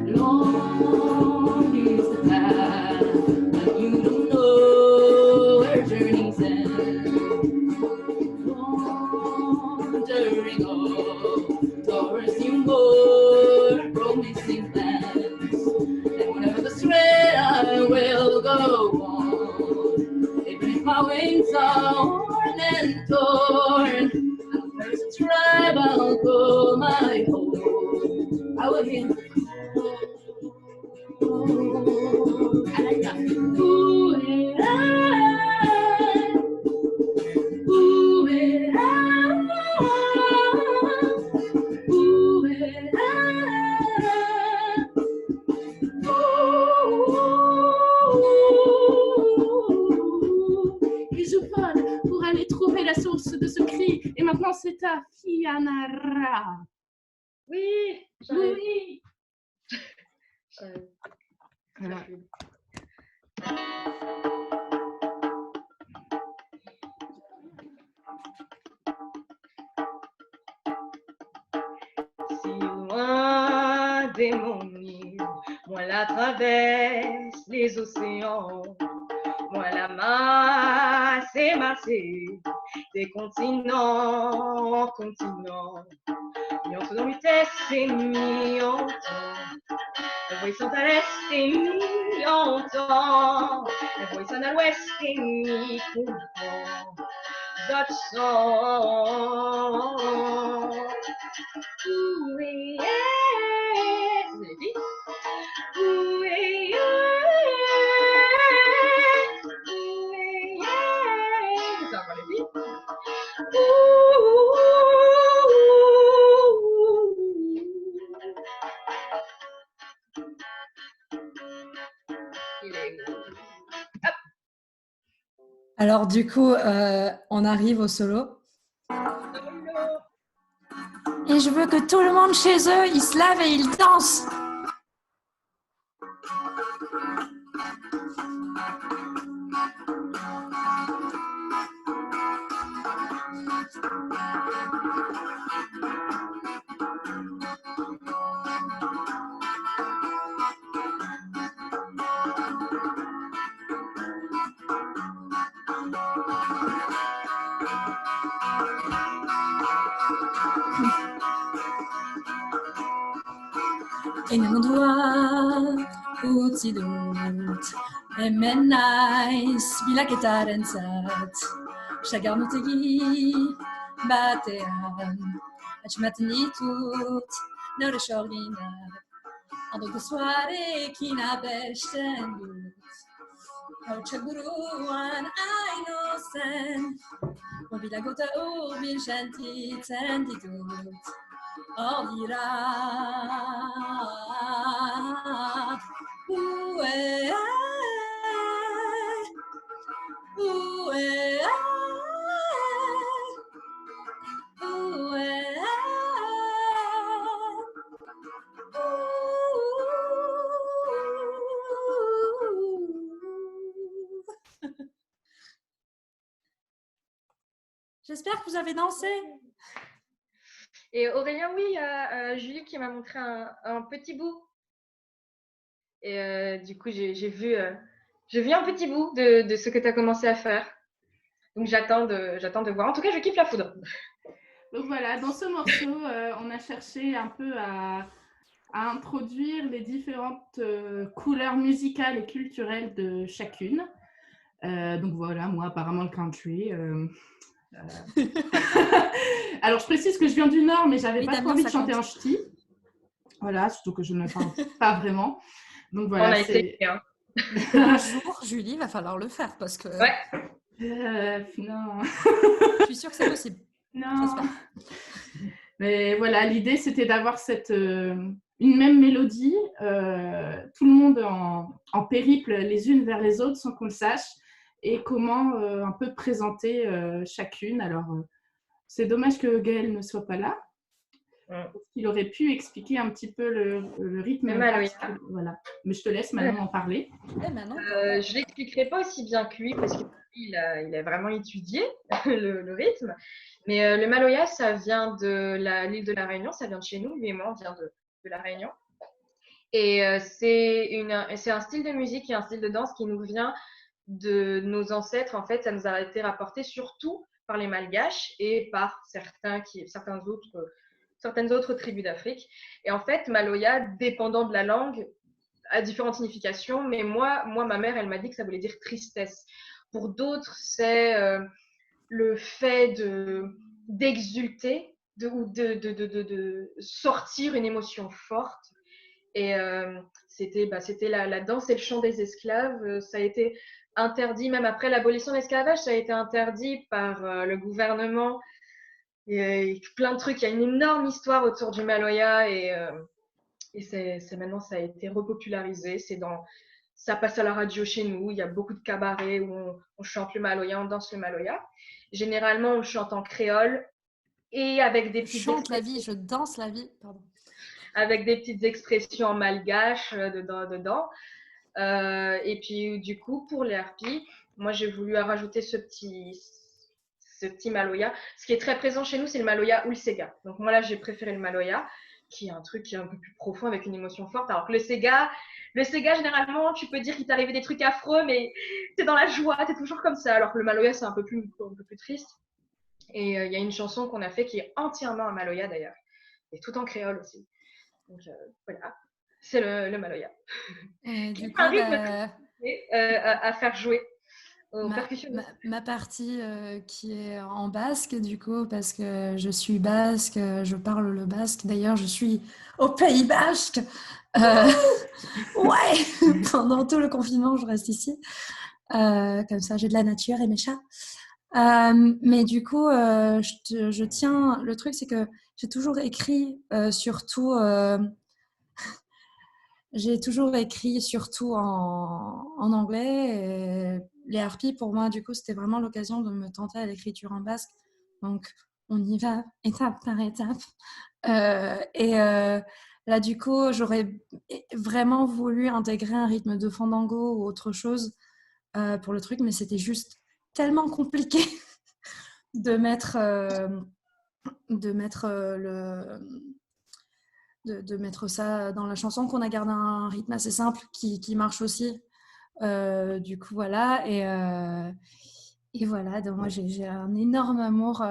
C: Long is the path, but you don't know where journey's end. Long promising lands. And whenever the thread I will go on, even if my wings are worn and torn, I'll face a tribe, I'll call my home. I will hear I like that. Ooh, ooh, et je vole pour aller trouver la source de ce cri. Et maintenant, c'est à Fianara.
B: Oui, j'arrive.
C: Oui. Voilà.
B: Si loin des montagnes, moi la traverse les océans, moi la masse et massée des continents en continents, mi-en vitesse et mi-en temps, la voisson à l'est et mi-en temps, la voisson à l'ouest et mi-comprend, d'autres sons. Ooh, yeah. Vous avez dit? Ooh, yeah. Ooh, yeah. Vous entendez dit?
A: Alors du coup, on arrive au solo. Et je veux que tout le monde chez eux, ils se lavent et ils dansent. In een doigt, utsidut, emenais, bilaketaren zat, shagarnutegi, batean, achmatnitut, nore shorgina, ando de soare kina besten gut, Chaguruan ainosen, mobilagota urbil shanti tenditut, ordira. Ue, ue, J'espère que vous avez dansé.
B: Et Aurélien, oui, il y a Julie qui m'a montré un petit bout. Et du coup, j'ai vu un petit bout de ce que tu as commencé à faire. Donc, j'attends de voir. En tout cas, je kiffe la foudre.
C: Donc voilà, dans ce morceau, on a cherché un peu à introduire les différentes couleurs musicales et culturelles de chacune. Donc voilà, moi apparemment le country. Alors je précise que je viens du Nord, mais j'avais pas trop envie de chanter en ch'ti. Voilà, surtout que je ne parle pas vraiment. Donc voilà,
B: on a essayé. Hein.
A: Un jour, Julie, va falloir le faire parce que.
C: Ouais. Non.
A: Je suis sûre que c'est possible.
C: Non. Mais voilà, l'idée c'était d'avoir une même mélodie, tout le monde en périple les unes vers les autres sans qu'on le sache, et comment un peu présenter chacune. Alors, c'est dommage que Gaël ne soit pas là. Il aurait pu expliquer un petit peu le rythme. Voilà. Mais je te laisse maintenant en parler.
B: Je ne l'expliquerai pas aussi bien que lui parce qu'il a vraiment étudié le rythme. Mais le Maloya, ça vient de l'île de la Réunion, ça vient de chez nous. Lui et moi, on vient de la Réunion. Et c'est un style de musique et un style de danse qui nous vient de nos ancêtres. En fait, ça nous a été rapporté surtout par les Malgaches et par certains autres certaines autres tribus d'Afrique. Et en fait, Maloya, dépendant de la langue, a différentes significations. Mais moi, ma mère, elle m'a dit que ça voulait dire tristesse. Pour d'autres, c'est le fait d'exulter ou de sortir une émotion forte. Et c'était la danse et le chant des esclaves. Ça a été interdit, même après l'abolition de l'esclavage, ça a été interdit par le gouvernement. Et plein de trucs. Il y a une énorme histoire autour du Maloya et maintenant, ça a été repopularisé. Ça passe à la radio chez nous. Il y a beaucoup de cabarets où on chante le Maloya, on danse le Maloya. Généralement, on le chante en créole et avec des
A: Je
B: petites
A: chante la
B: expressions,
A: vie, je danse la vie. Pardon.
B: avec des petites expressions en malgache dedans. Et puis, du coup, pour les harpies, moi, j'ai voulu rajouter ce petit Maloya. Ce qui est très présent chez nous, c'est le Maloya ou le Sega. Donc, moi, là, j'ai préféré le Maloya, qui est un truc qui est un peu plus profond, avec une émotion forte. Alors que le Sega, généralement, tu peux dire qu'il t'est arrivé des trucs affreux, mais t'es dans la joie, t'es toujours comme ça. Alors que le Maloya, c'est un peu plus triste. Et il y a une chanson qu'on a fait qui est entièrement un Maloya, d'ailleurs. Et tout en créole aussi. Donc, voilà. C'est le Maloya.
A: Et
B: Qui
A: du
B: est
A: coup,
B: un rythme très compliqué, à faire jouer aux percussionnistes.
A: ma partie qui est en basque, du coup, parce que je suis basque, je parle le basque. D'ailleurs, je suis au Pays Basque. Ouais, pendant tout le confinement, je reste ici. Comme ça, j'ai de la nature et mes chats. Mais du coup, je tiens. Le truc, c'est que j'ai toujours écrit j'ai toujours écrit surtout en anglais. Et les harpies, pour moi, du coup, c'était vraiment l'occasion de me tenter à l'écriture en basque. Donc, on y va étape par étape. Là, du coup, j'aurais vraiment voulu intégrer un rythme de fandango ou autre chose pour le truc, mais c'était juste tellement compliqué de mettre ça dans la chanson qu'on a gardé un rythme assez simple qui marche aussi. Du coup, voilà. Et voilà, donc moi j'ai un énorme amour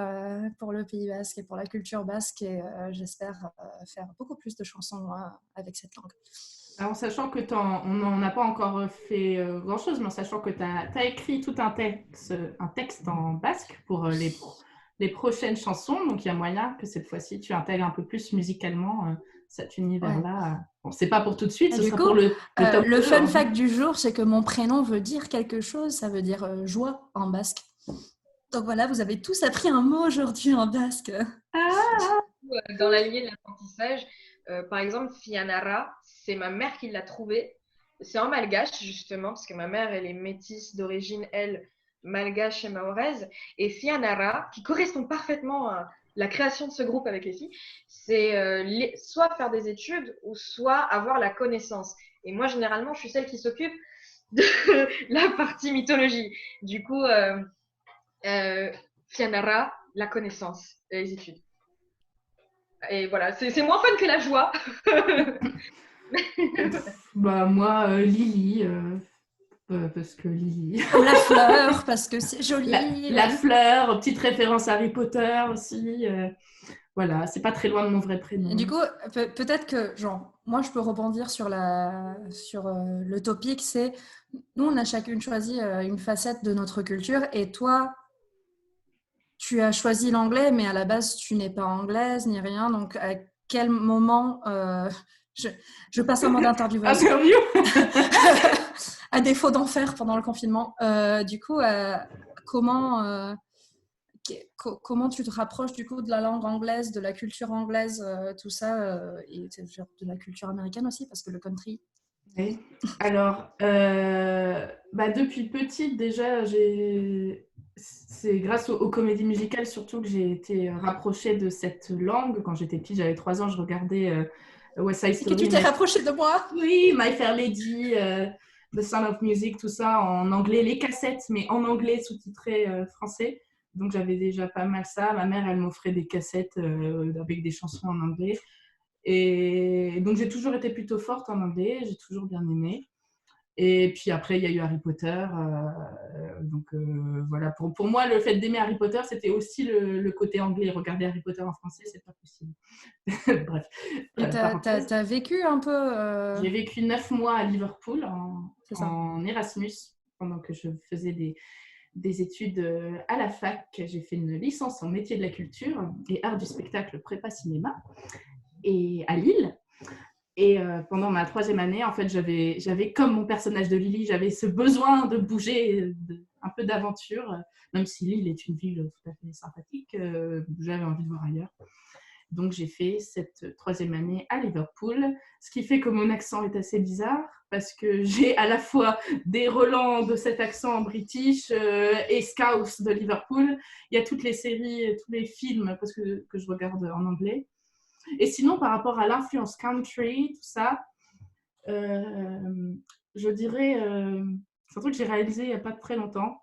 A: pour le Pays Basque et pour la culture basque et j'espère faire beaucoup plus de chansons avec cette langue.
C: Alors, en sachant que on n'en a pas encore fait grand-chose, mais en sachant que tu as écrit tout un texte en basque pour les prochaines chansons, donc il y a moyen que cette fois-ci tu intègres un peu plus musicalement cet univers-là. Ouais. Bon, c'est pas pour tout de suite, ce sera
A: coup,
C: pour le top
A: le
C: 2,
A: fun
C: hein.
A: fact du jour, c'est que mon prénom veut dire quelque chose, ça veut dire joie en basque. Donc voilà, vous avez tous appris un mot aujourd'hui en basque.
B: Dans la lignée de l'apprentissage, par exemple, Fianara, c'est ma mère qui l'a trouvé. C'est en malgache, justement, parce que ma mère, elle est métisse d'origine, elle, malgache et mahoraise. Et Fianara, qui correspond parfaitement à la création de ce groupe avec les filles, c'est soit faire des études ou soit avoir la connaissance. Et moi, généralement, je suis celle qui s'occupe de la partie mythologie. Du coup, Fianara, la connaissance et les études. Et voilà, c'est moins fun que la joie.
C: Bah, moi, Lily, parce que Lily.
A: Ou la fleur, parce que c'est joli.
C: La fleur, petite référence à Harry Potter aussi. Voilà, c'est pas très loin de mon vrai prénom.
A: Et du coup, peut-être que, genre, moi, je peux rebondir sur le topic, c'est, nous, on a chacune choisi une facette de notre culture, et toi, tu as choisi l'anglais, mais à la base, tu n'es pas anglaise, ni rien, donc à quel moment... je passe un mot d'intervieweuse.
C: Interview.
A: À défaut d'en faire pendant le confinement. Du coup, comment tu te rapproches du coup de la langue anglaise, de la culture anglaise, tout ça, et de la culture américaine aussi, parce que le country.
C: Oui. Alors, depuis petite déjà, c'est grâce aux comédies musicales surtout que j'ai été rapprochée de cette langue. Quand j'étais petite, j'avais 3 ans, je regardais West Side Story.
A: Et que tu t'es rapprochée de moi.
C: Oui, My Fair Lady, The Sound of Music, tout ça en anglais, les cassettes, mais en anglais sous-titré français. Donc j'avais déjà pas mal ça. Ma mère, elle m'offrait des cassettes avec des chansons en anglais. Et donc j'ai toujours été plutôt forte en anglais, j'ai toujours bien aimé. Et puis après, il y a eu Harry Potter. Voilà, pour moi, le fait d'aimer Harry Potter, c'était aussi le côté anglais. Regarder Harry Potter en français, c'est pas possible. Bref.
A: Et t'as vécu un peu
C: J'ai vécu 9 mois à Liverpool
A: C'est ça.
C: en Erasmus pendant que je faisais des études à la fac. J'ai fait une licence en métier de la culture et art du spectacle prépa cinéma et à Lille. Et pendant ma 3e année, en fait, j'avais comme mon personnage de Lily, j'avais ce besoin de bouger, un peu d'aventure, même si Lille est une ville tout à fait sympathique, j'avais envie de voir ailleurs. Donc, j'ai fait cette 3e année à Liverpool, ce qui fait que mon accent est assez bizarre, parce que j'ai à la fois des relents de cet accent british et Scouse de Liverpool. Il y a toutes les séries, tous les films parce que je regarde en anglais. Et sinon, par rapport à l'influence country, tout ça, je dirais, c'est un truc que j'ai réalisé il n'y a pas très longtemps.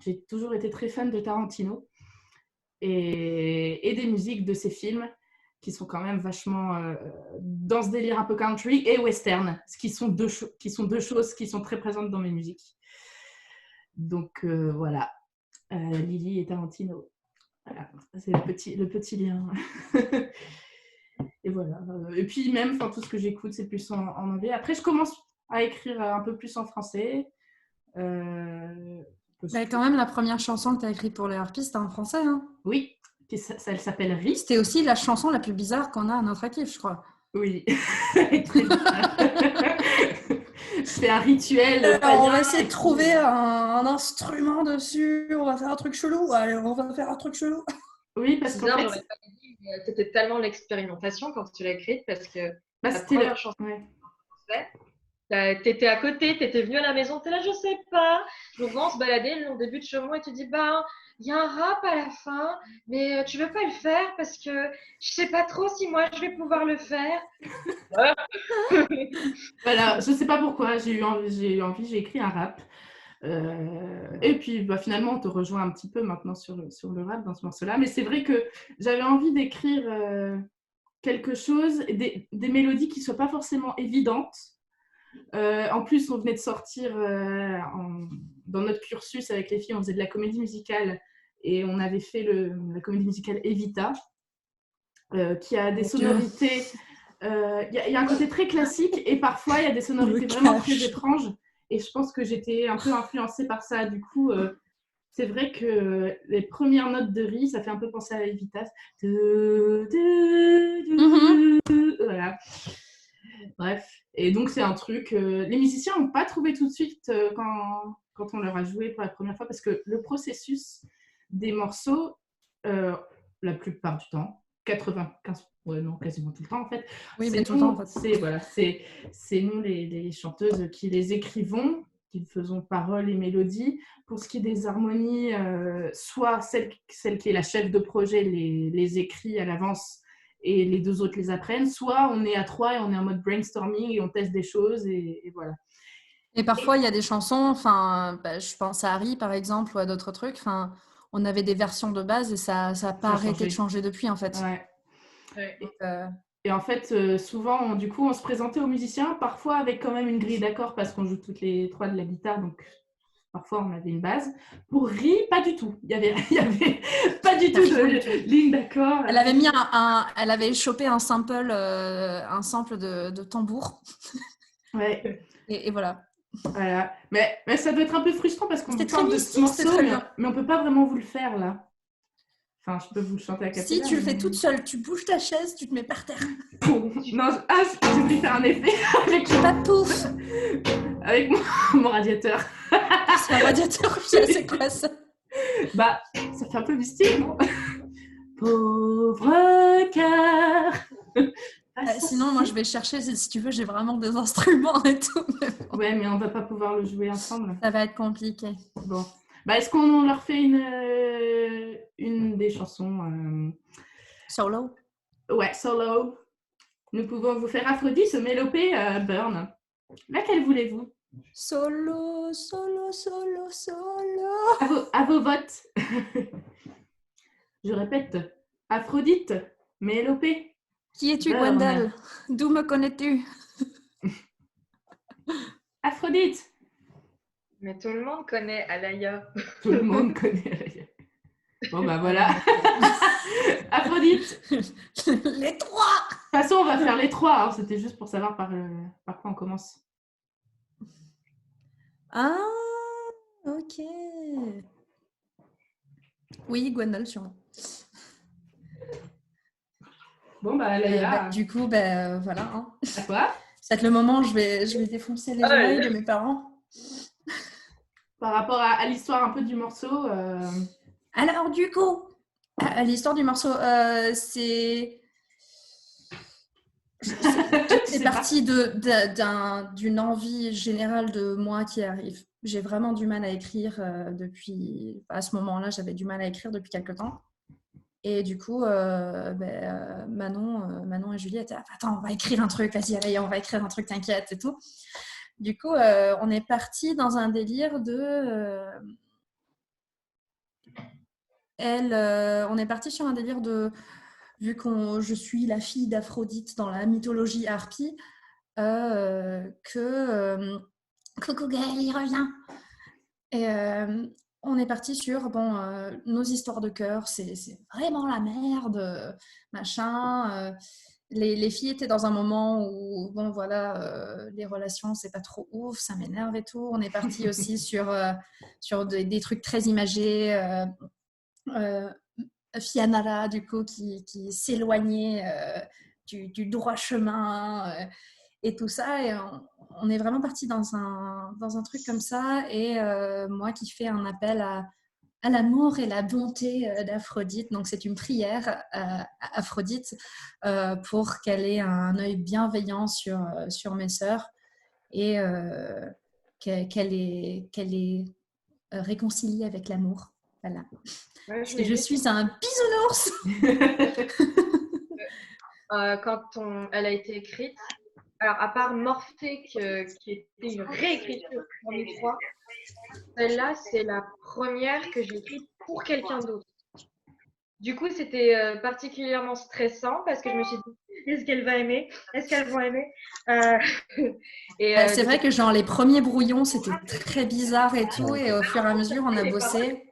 C: J'ai toujours été très fan de Tarantino et des musiques de ses films qui sont quand même vachement dans ce délire un peu country et western, ce qui sont deux choses qui sont très présentes dans mes musiques. Donc voilà, Lily et Tarantino. Voilà, c'est le petit lien. Et voilà. Et puis même, tout ce que j'écoute, c'est plus en anglais. Après, je commence à écrire un peu plus en français.
A: Quand même, la première chanson que tu as écrite pour les harpistes, c'était en français. Hein.
C: Oui, elle s'appelle Ri.
A: C'était aussi la chanson la plus bizarre qu'on a à notre actif, je crois.
C: Oui, très bizarre. C'est un rituel.
A: On va essayer de trouver un instrument dessus, on va faire un truc chelou. Allez, on va faire un truc chelou.
C: Oui, parce qu'en fait...
B: j'aurais pas dit, c'était tellement l'expérimentation quand tu l'as écrite, parce que la
C: c'était
B: première chanson t'étais à côté, t'étais venu à la maison, t'es là, je sais pas. Donc on se baladait au début de chemin et tu dis, il y a un rap à la fin, mais tu veux pas le faire parce que je sais pas trop si moi je vais pouvoir le faire.
C: Voilà, je sais pas pourquoi, j'ai eu envie, j'ai écrit un rap. Et puis finalement, on te rejoint un petit peu maintenant sur le rap dans ce morceau-là. Mais c'est vrai que j'avais envie d'écrire quelque chose, des mélodies qui ne soient pas forcément évidentes. En plus, on venait de sortir dans notre cursus avec les filles, on faisait de la comédie musicale et on avait fait la comédie musicale Evita, qui a des sonorités. Il y a un côté très classique et parfois il y a des sonorités vraiment très étranges. Et je pense que j'étais un peu influencée par ça. Du coup, c'est vrai que les premières notes de Ri, ça fait un peu penser à Evita. Voilà. Bref. Et donc, c'est un truc... les musiciens n'ont pas trouvé tout de suite quand on leur a joué pour la première fois parce que le processus des morceaux, la plupart du temps, 95%, quasiment tout le temps en fait.
A: Oui, mais tout le temps en
C: fait. C'est nous les chanteuses qui les écrivons, qui faisons paroles et mélodies. Pour ce qui est des harmonies, soit celle qui est la chef de projet les écrit à l'avance et les deux autres les apprennent, soit on est à 3 et on est en mode brainstorming et on teste des choses et voilà.
A: Et parfois, il y a des chansons, je pense à Harry par exemple ou à d'autres trucs, on avait des versions de base et ça n'a pas arrêté de changer depuis en fait.
C: Ouais. Et en fait, souvent, du coup, on se présentait aux musiciens, parfois avec quand même une grille d'accords parce qu'on joue toutes les 3 de la guitare, donc parfois on avait une base. Pour Ri, pas du tout. Il y avait pas du tout de ligne d'accord.
A: Elle avait elle avait chopé un sample de tambour.
C: Ouais.
A: Et voilà.
C: Voilà. Mais ça doit être un peu frustrant parce qu'on
A: C'était
C: parle
A: très
C: de ce
A: mystique,
C: morceau, mais on peut pas vraiment vous le faire là. Enfin, je peux vous le chanter à cappella.
A: Si tu le fais toute seule, tu bouges ta chaise, tu te mets par terre.
C: Non, j'ai voulu faire un effet avec
A: pas pouf
C: avec mon radiateur.
A: C'est un radiateur, c'est quoi ça?
C: Ça fait un peu mystique, non? Pauvre cœur.
A: Sinon, moi, je vais chercher, si tu veux, j'ai vraiment des instruments et tout.
C: Ouais, mais on va pas pouvoir le jouer ensemble.
A: Ça va être compliqué.
C: Bon. Est-ce qu'on leur fait une des chansons
A: Solo?
C: Ouais, solo. Nous pouvons vous faire Aphrodite, Mélopée, Burn. Laquelle voulez-vous?
A: Solo, solo, solo, solo.
C: À vos votes. Je répète. Aphrodite, Mélopée.
A: Qui es-tu, Gwendal? D'où me connais-tu?
C: Aphrodite. Aphrodite.
B: Mais tout le monde connaît Alaya.
C: Tout le monde connaît Alaya. Bon, bah voilà. Aphrodite. De
A: Les trois.
C: toute façon, on va faire les trois. Hein. C'était juste pour savoir par quoi on commence.
A: Ah, ok. Oui, Gwendol, sûrement.
C: Bon, bah Alaya,
A: Du coup, voilà. Hein.
C: à toi.
A: C'est peut-être le moment où je vais défoncer les oreilles de mes parents.
C: Par rapport à l'histoire un peu du morceau.
A: Alors, du coup, l'histoire du morceau, c'est parti d'une envie générale de moi qui arrive. J'ai vraiment du mal à écrire depuis... À ce moment-là, j'avais du mal à écrire depuis quelque temps. Et du coup, Manon et Julie étaient « Attends, on va écrire un truc, vas-y, allez, on va écrire un truc, t'inquiète et tout. » Du coup, on est parti dans un délire de... on est parti sur un délire de... Vu que je suis la fille d'Aphrodite dans la mythologie harpie, Coucou Gaël, il revient. Et on est parti sur nos histoires de cœur, c'est vraiment la merde, machin. Les filles étaient dans un moment où, les relations, c'est pas trop ouf, ça m'énerve et tout. On est parti aussi sur des trucs très imagés. Fianara, du coup, qui s'éloignait du droit chemin et tout ça. Et on est vraiment parti dans un truc comme ça. Et moi qui fais un appel à l'amour et la bonté d'Aphrodite. Donc, c'est une prière à Aphrodite pour qu'elle ait un œil bienveillant sur mes sœurs et qu'elle est réconciliée avec l'amour. Voilà.
B: Ouais,
A: Parce que je suis un bisounours.
B: Quand elle a été écrite, alors à part Morphée qui était une réécriture pour les trois, celle-là c'est la première que j'ai écrite pour quelqu'un d'autre. Du coup, c'était particulièrement stressant parce que je me suis dit, est-ce qu'elle va aimer? Est-ce qu'elles vont aimer?
A: C'est vrai que genre les premiers brouillons, c'était très bizarre et tout. Et au fur et à mesure, on a bossé.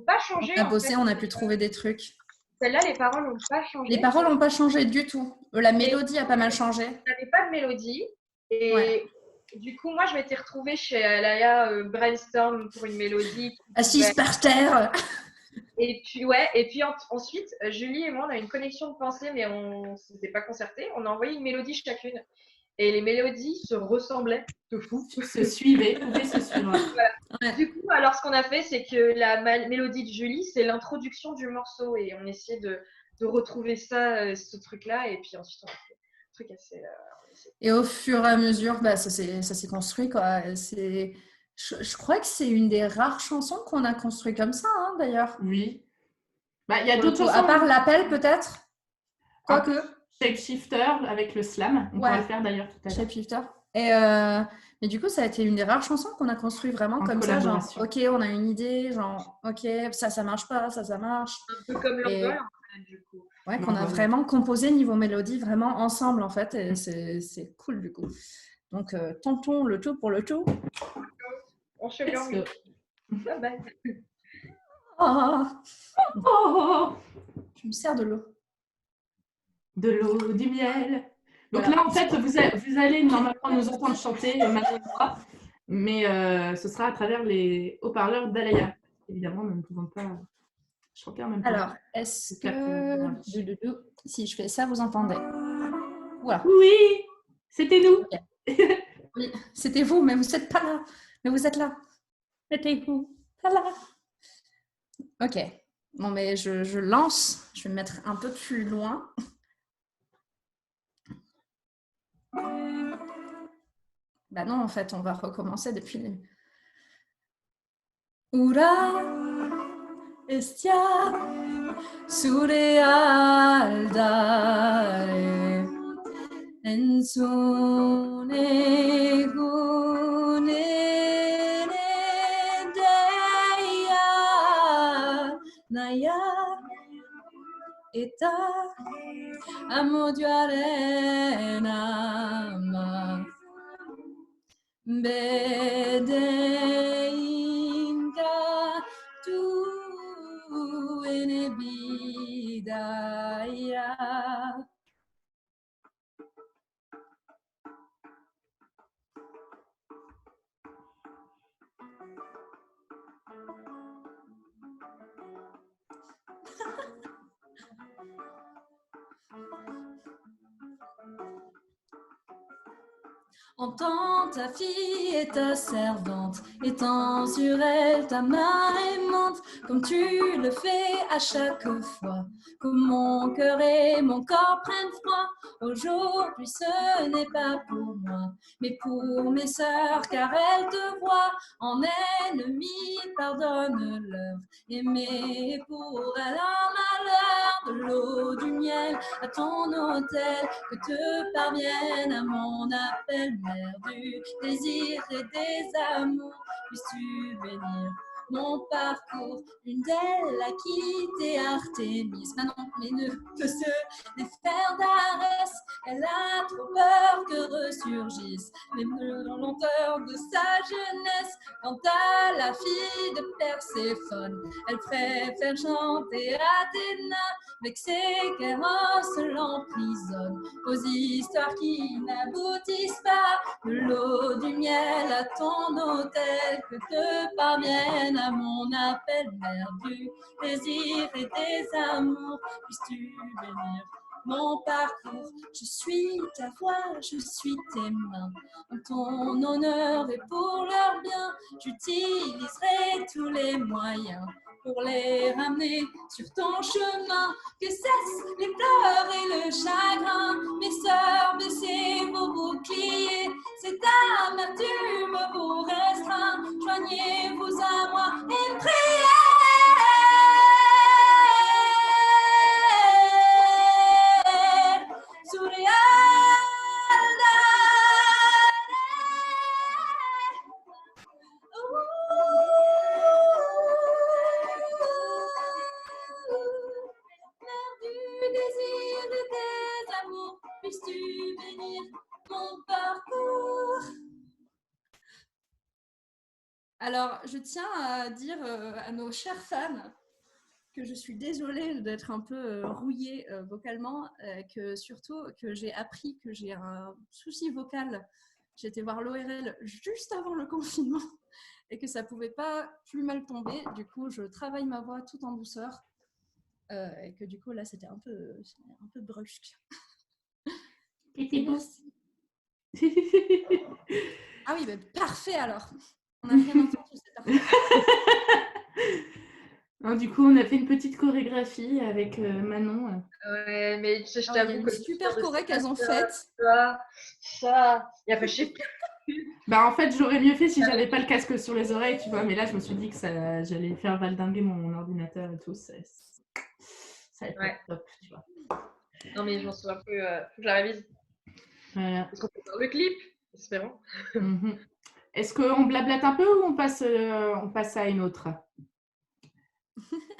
B: Pas changé,
A: on a pu trouver des trucs.
B: Celle-là, les paroles n'ont pas changé.
A: Les paroles n'ont pas changé du tout. La mélodie a pas mal changé.
B: Il n'y avait pas de mélodie. Et du coup, moi, je m'étais retrouvée chez Alaya brainstorm pour une mélodie.
A: Assise par terre.
B: Et puis, ensuite, Julie et moi, on a une connexion de pensée, mais on ne s'était pas concerté. On a envoyé une mélodie chacune. Et les mélodies se ressemblaient de fou.
C: Se suivaient, pouvaient se suivre.
B: Voilà. Ouais. Du coup, alors ce qu'on a fait, c'est que la mélodie de Julie, c'est l'introduction du morceau. Et on essayait de retrouver ça, ce truc-là. Et puis ensuite, on a fait un truc assez...
A: Et au fur et à mesure, ça s'est construit, quoi. Je crois que c'est une des rares chansons qu'on a construit comme ça, hein, d'ailleurs.
C: Oui. Il y a d'autres chansons.
A: À part l'appel, peut-être. Quoique.
C: Shapeshifter avec le slam. On va le faire d'ailleurs tout à l'heure.
A: Shapeshifter. Mais du coup, ça a été une des rares chansons qu'on a construit vraiment comme ça. Genre, ok, on a une idée. Genre, ok, ça marche pas, ça marche.
B: Un peu comme l'envol, du coup.
A: Ouais, qu'on a vraiment composé niveau mélodie, vraiment ensemble, en fait. Et c'est cool, du coup. Donc, tentons le tout pour le tout.
B: On se gagne. Bye bye.
A: Je me sers de l'eau.
C: De l'eau, du miel. Donc là, en fait, vous allez normalement nous entendre chanter maintenant, mais ce sera à travers les haut-parleurs d'Alaya. Évidemment, nous ne pouvons pas chanter en même temps.
A: Alors, est-ce que si je fais ça, vous entendez?
C: Voilà. Oui, c'était nous.
A: Okay. Oui, c'était vous, mais vous n'êtes pas là. Mais vous êtes là. C'était vous. Pas là. Ok. Bon, mais je lance. Je vais me mettre un peu plus loin. Bah non, en fait, on va recommencer depuis les... Ura estia surrealdare ensune gunene deia naya eta amo di arena Bedeinga tu enebidaya. Entends ta fille et ta servante, étends sur elle ta main aimante, comme tu le fais à chaque fois, que mon cœur et mon corps prennent froid. Aujourd'hui ce n'est pas pour moi, mais pour mes sœurs, car elles te voient en ennemi, pardonne-leur, aimer pour elles un malheur, de l'eau, du miel à ton autel, que te parvienne à mon appel, mère du désir et des amours, puisses-tu bénir mon parcours. Une d'elles a quitté Artémis, Manon, mais ne peut se défaire d'Arès. Elle a trop peur que ressurgissent les lenteurs de sa jeunesse. Quant à la fille de Perséphone, elle préfère chanter Athéna, vexée qu'Eros l'emprisonne aux histoires qui n'aboutissent pas. De l'eau, du miel à ton autel, que te parvienne à mon appel, mère du désir et des amours, puisses-tu bénir mon parcours. Je suis ta voix, je suis tes mains, en ton honneur et pour leur bien, j'utiliserai tous les moyens pour les ramener sur ton chemin. Que cessent les pleurs et le chagrin, mes sœurs, baissez vos boucliers, cette amertume vous restreint, joignez-vous à moi et priez. Mère du désir et des amours, puisses-tu bénir mon parcours. Alors, je tiens à dire à nos chères femmes que je suis désolée d'être un peu rouillée vocalement, que surtout que j'ai appris que j'ai un souci vocal. J'ai été voir l'ORL juste avant le confinement et que ça pouvait pas plus mal tomber. Du coup, je travaille ma voix tout en douceur et que du coup, là, c'était un peu brusque.
C: Et bon.
A: Ah oui, bah, parfait alors. On a rien entendu, c'est parfait.
C: Du coup, on a fait une petite chorégraphie avec Manon.
B: Ouais, mais je
A: Il y a
B: t'avoue
A: une
B: que
A: super choré qu'elles ont faite.
B: Ça, il a fait chier.
C: Bah en fait, j'aurais mieux fait si j'avais pas le casque sur les oreilles, tu vois. Mais là, je me suis dit que j'allais faire valdinguer mon ordinateur et tout. Ça va être
B: Ouais.
C: top, tu vois.
B: Non, mais je m'en souviens un peu. Faut que je la révise.
C: Voilà.
B: Est-ce qu'on peut faire le clip? Espérons.
C: Mhm. Est-ce qu'on blablate un peu ou on passe à une autre?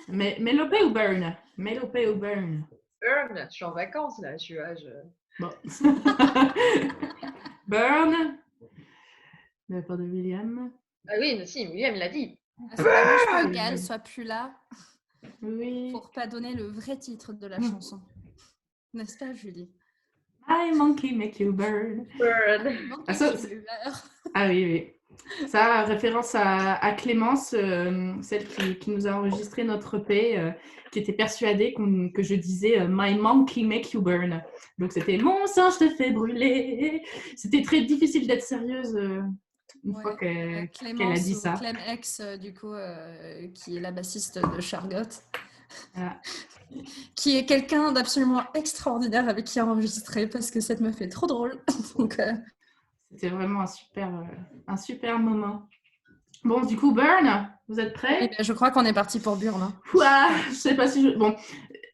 C: Mélopée ou Burn? Mélopée ou Burn?
B: Burn, je suis en vacances là.
C: Bon. Burn. De la part de William.
B: Ah oui, mais si, William il l'a dit.
A: C'est dommage que Gal soit plus là
C: Oui.
A: pour pas donner le vrai titre de la chanson. N'est-ce pas, Julie?
C: My monkey make you burn.
B: Burn.
C: Ah, ça, ah oui, oui. Ça, référence à Clémence, celle qui nous a enregistré notre EP, qui était persuadée que je disais My monkey make you burn. Donc c'était mon singe te fait brûler. C'était très difficile d'être sérieuse une fois qu'elle a dit ça.
A: Clem X, du coup, qui est la bassiste de Chargot.
C: Voilà.
A: Qui est quelqu'un d'absolument extraordinaire avec qui enregistrer parce que cette meuf est trop drôle. Donc,
C: c'était vraiment un super moment. Bon, du coup, Burn, vous êtes prêts?
A: Eh bien, je crois qu'on est parti pour Burn. Hein.
C: Ouah, je sais pas si je... Bon,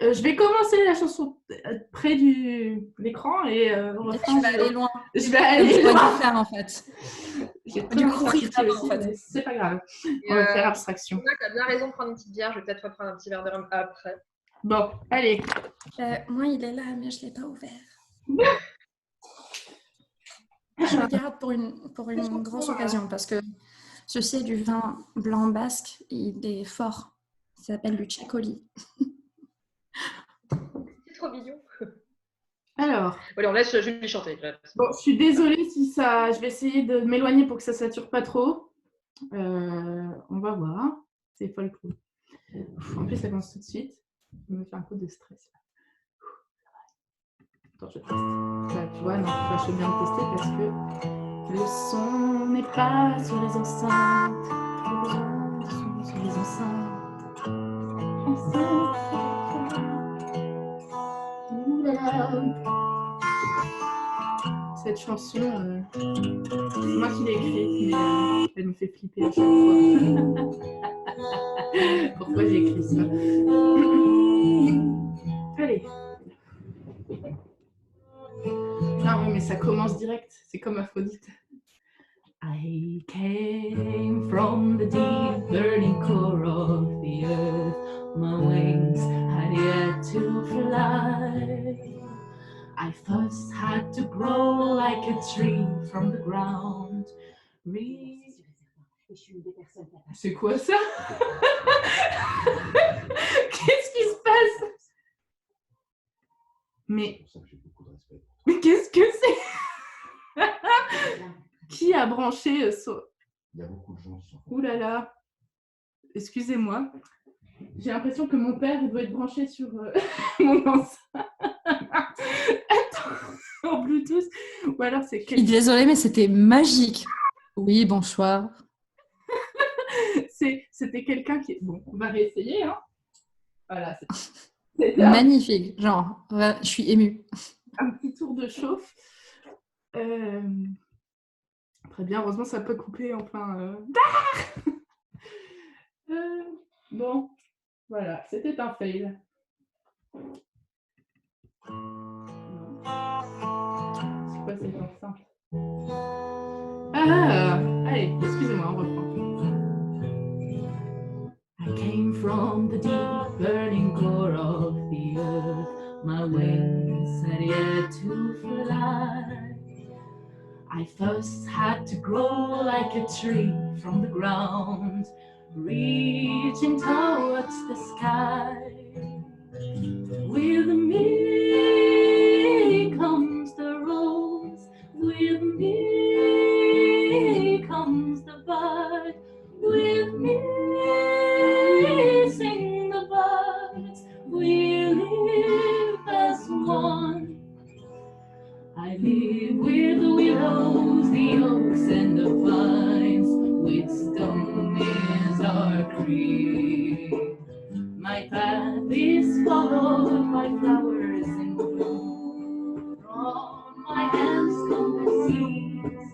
C: je vais commencer la chanson près de l'écran et
A: tu vas aller loin.
C: Je vais aller loin.
A: Pas faire en fait.
C: J'ai du coup aussi, en fait. C'est pas grave. On va faire abstraction.
B: Tu as bien raison de prendre une petite bière. Je vais peut-être reprendre un petit verre de rhum après.
C: Bon, allez.
A: Moi, il est là, mais je l'ai pas ouvert. Je le garde pour une grosse occasion parce que ceci est du vin blanc basque. Il est fort. Ça s'appelle du Tchakoli.
B: C'est trop mignon.
C: Alors,
B: Allez, on laisse Julie chanter. Là.
C: bon, je suis désolée si ça... Je vais essayer de m'éloigner pour que ça sature pas trop. On va voir. C'est folklore. En plus, ça commence tout de suite. Je me fais un peu de stress. Attends, je teste. Là, tu vois, non, là, je vais bien le tester parce que le son n'est pas sur les enceintes. Le son est sur les enceintes. Ouh là là. Cette chanson, c'est moi qui l'ai écrite, mais elle me fait flipper à chaque fois. Pourquoi j'ai écrit ça? Allez. Non, mais ça commence direct. C'est comme Aphrodite. I came from the deep burning core of the earth. My wings had yet to fly. I first had to grow like a tree from the ground. C'est quoi ça? Qu'est-ce qui se passe? Mais qu'est-ce que c'est? Qui a branché son...
F: Il y a beaucoup de gens qui sont...
C: Ouh là là. Excusez-moi. J'ai l'impression que mon père il doit être branché sur mon enceinte. Attends, en Bluetooth. Ou alors c'est
A: Je suis désolée, mais c'était magique. Oui, bonsoir.
C: C'était quelqu'un qui... Bon, on va réessayer. Hein. Voilà, c'est
A: Magnifique. Genre, je suis émue.
C: un petit tour de chauffe. Très bien, heureusement ça peut couper en plein... Bon, voilà, c'était un fail. C'est quoi cette enceinte? Ah, allez, excusez-moi, on reprend. I came from the deep burning core of the earth. My wings had yet to fly. I first had to grow like a tree from the ground, reaching towards the sky. With me comes the rose, with me comes the bud, with me sing the birds, we live as one. I live with the willows, the oaks, and the pines. Whetstone is our creed. My path is followed by flowers in bloom. From my hands come the seeds.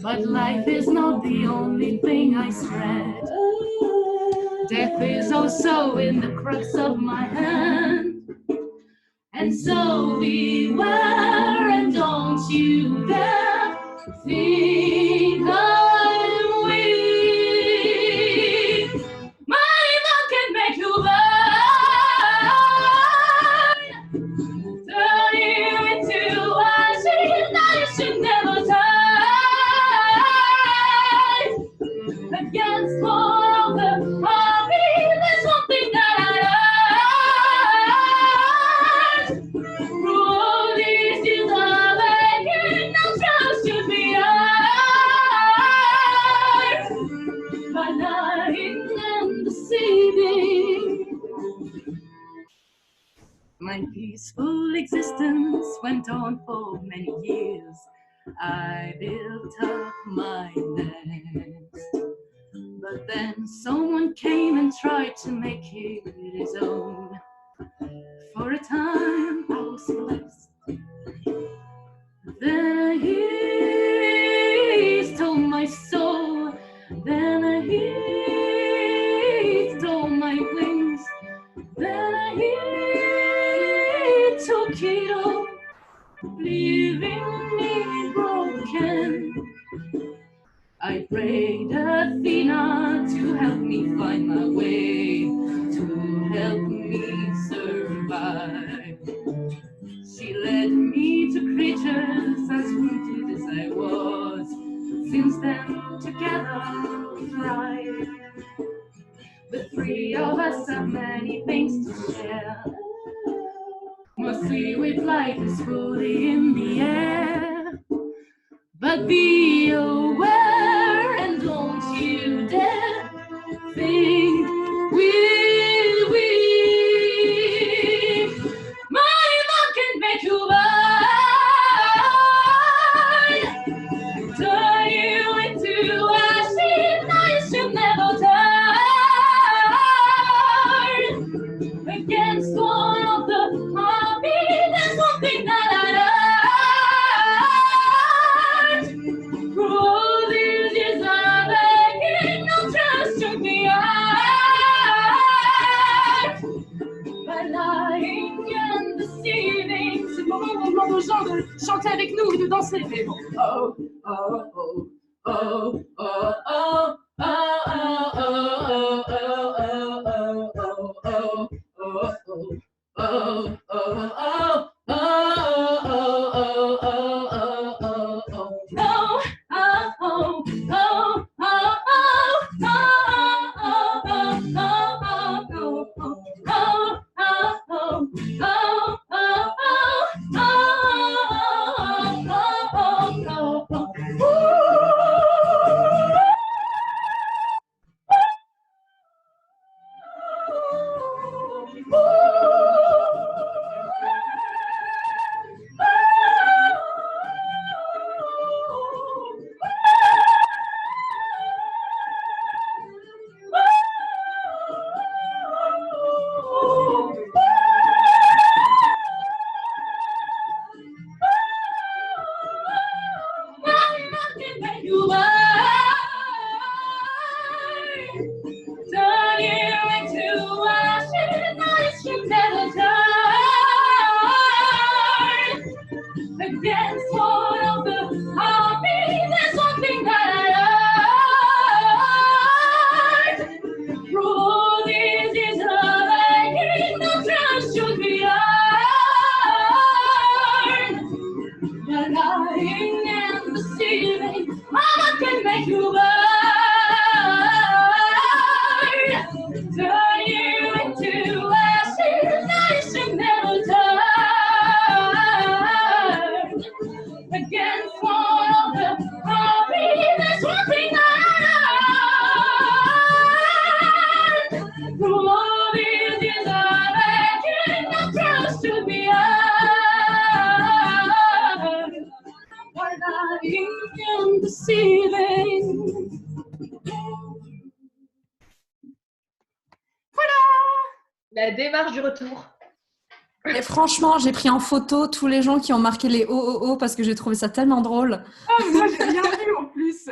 C: But life is not the only thing I spread. Death is also in the crux of my hand. And so beware, and don't you dare think I'm weak. My love can make you burn, turn you into ashes that you should never turn. Against one of the army, there's something that I My peaceful existence went on for many years. I built up my nest. But then someone came and tried to make it his own. For a time I was blessed. Then he stole my soul. Then he stole my wings. Then he took it all, leaving me broken. I prayed Athena to help me find my way, to help me survive. She led me to creatures as wounded as since then together thrive. The three of us have many things to share. Mostly with life is fully in the air. But be aware and don't you dare think we'll weep. My love can make you mine, turn you into ashes. I should never turn against one of the heartbeat. There's one thing that I learned. Through all these years of aching, no trust took me out. By lying and deceiving. C'est le moment où on demande aux gens de chanter avec nous et de danser. Mais bon, oh, oh, oh, oh, oh, oh, oh, oh, oh, oh, oh, oh, against one of the heartbeat. There's one thing that I learned. Through all these years of aching, no trust should be earned. But lying and deceiving, I can make you burn. Turn you into ashes. I should never turn against one of the heartbeat. There's one thing I learned. Through all these years of aching, no trust should be earned. By lying and deceiving.
B: La démarche du retour.
A: Et franchement, j'ai pris en photo tous les gens qui ont marqué les oh parce que j'ai trouvé ça tellement drôle.
C: Ah, mais moi j'ai rien vu en plus.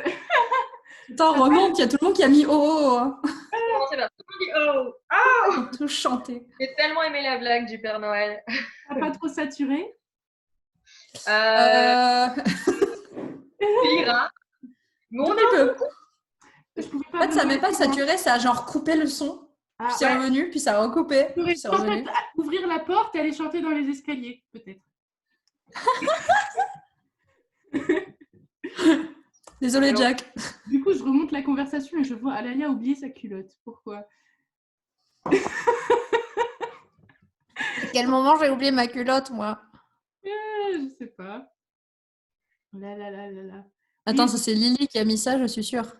A: Attends, remonte, il y a tout le monde qui a mis hein.
B: Commencez par tout le monde dit oh.
A: Ils ont tous chanté.
B: J'ai tellement aimé la blague du Père Noël.
C: T'as pas trop saturé?
B: Ira. Mais on
A: Un petit peu.
C: Je pouvais
A: En fait, ça m'est pas saturé, ça a genre coupé le son.
C: Ah,
A: Puis c'est revenu, puis ça a recoupé. Puis c'est revenu.
C: Ouvrir la porte et aller chanter dans les escaliers, peut-être.
A: Désolée,
C: Alors,
A: Jack.
C: Du coup, je remonte la conversation et je vois Alalia oublier sa culotte. Pourquoi?
A: À quel moment j'ai oublié ma culotte, moi?
C: Je sais pas. Là, là, là, là, là.
A: Attends,
C: Oui.
A: ça c'est Lily qui a mis ça, je suis sûre.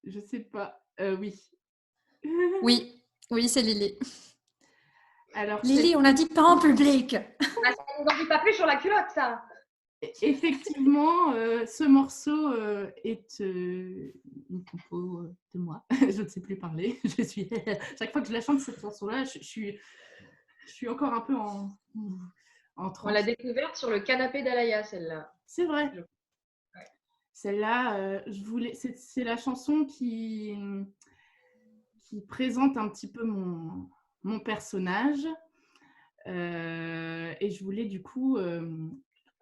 C: Je sais pas. Oui.
A: Oui, c'est Lily.
C: Alors,
A: Lily, on l'a dit pas en public.
B: Ah, ça nous en dit pas plus sur la culotte, ça.
C: effectivement, ce morceau est une compo de moi. Je ne sais plus parler. Chaque fois que je la chante, cette chanson-là, je suis encore un peu en
B: On
C: transe.
B: l'a découverte sur le canapé d'Alaya, celle-là.
C: C'est vrai. Celle-là, c'est la chanson qui présente un petit peu mon personnage. Et je voulais du coup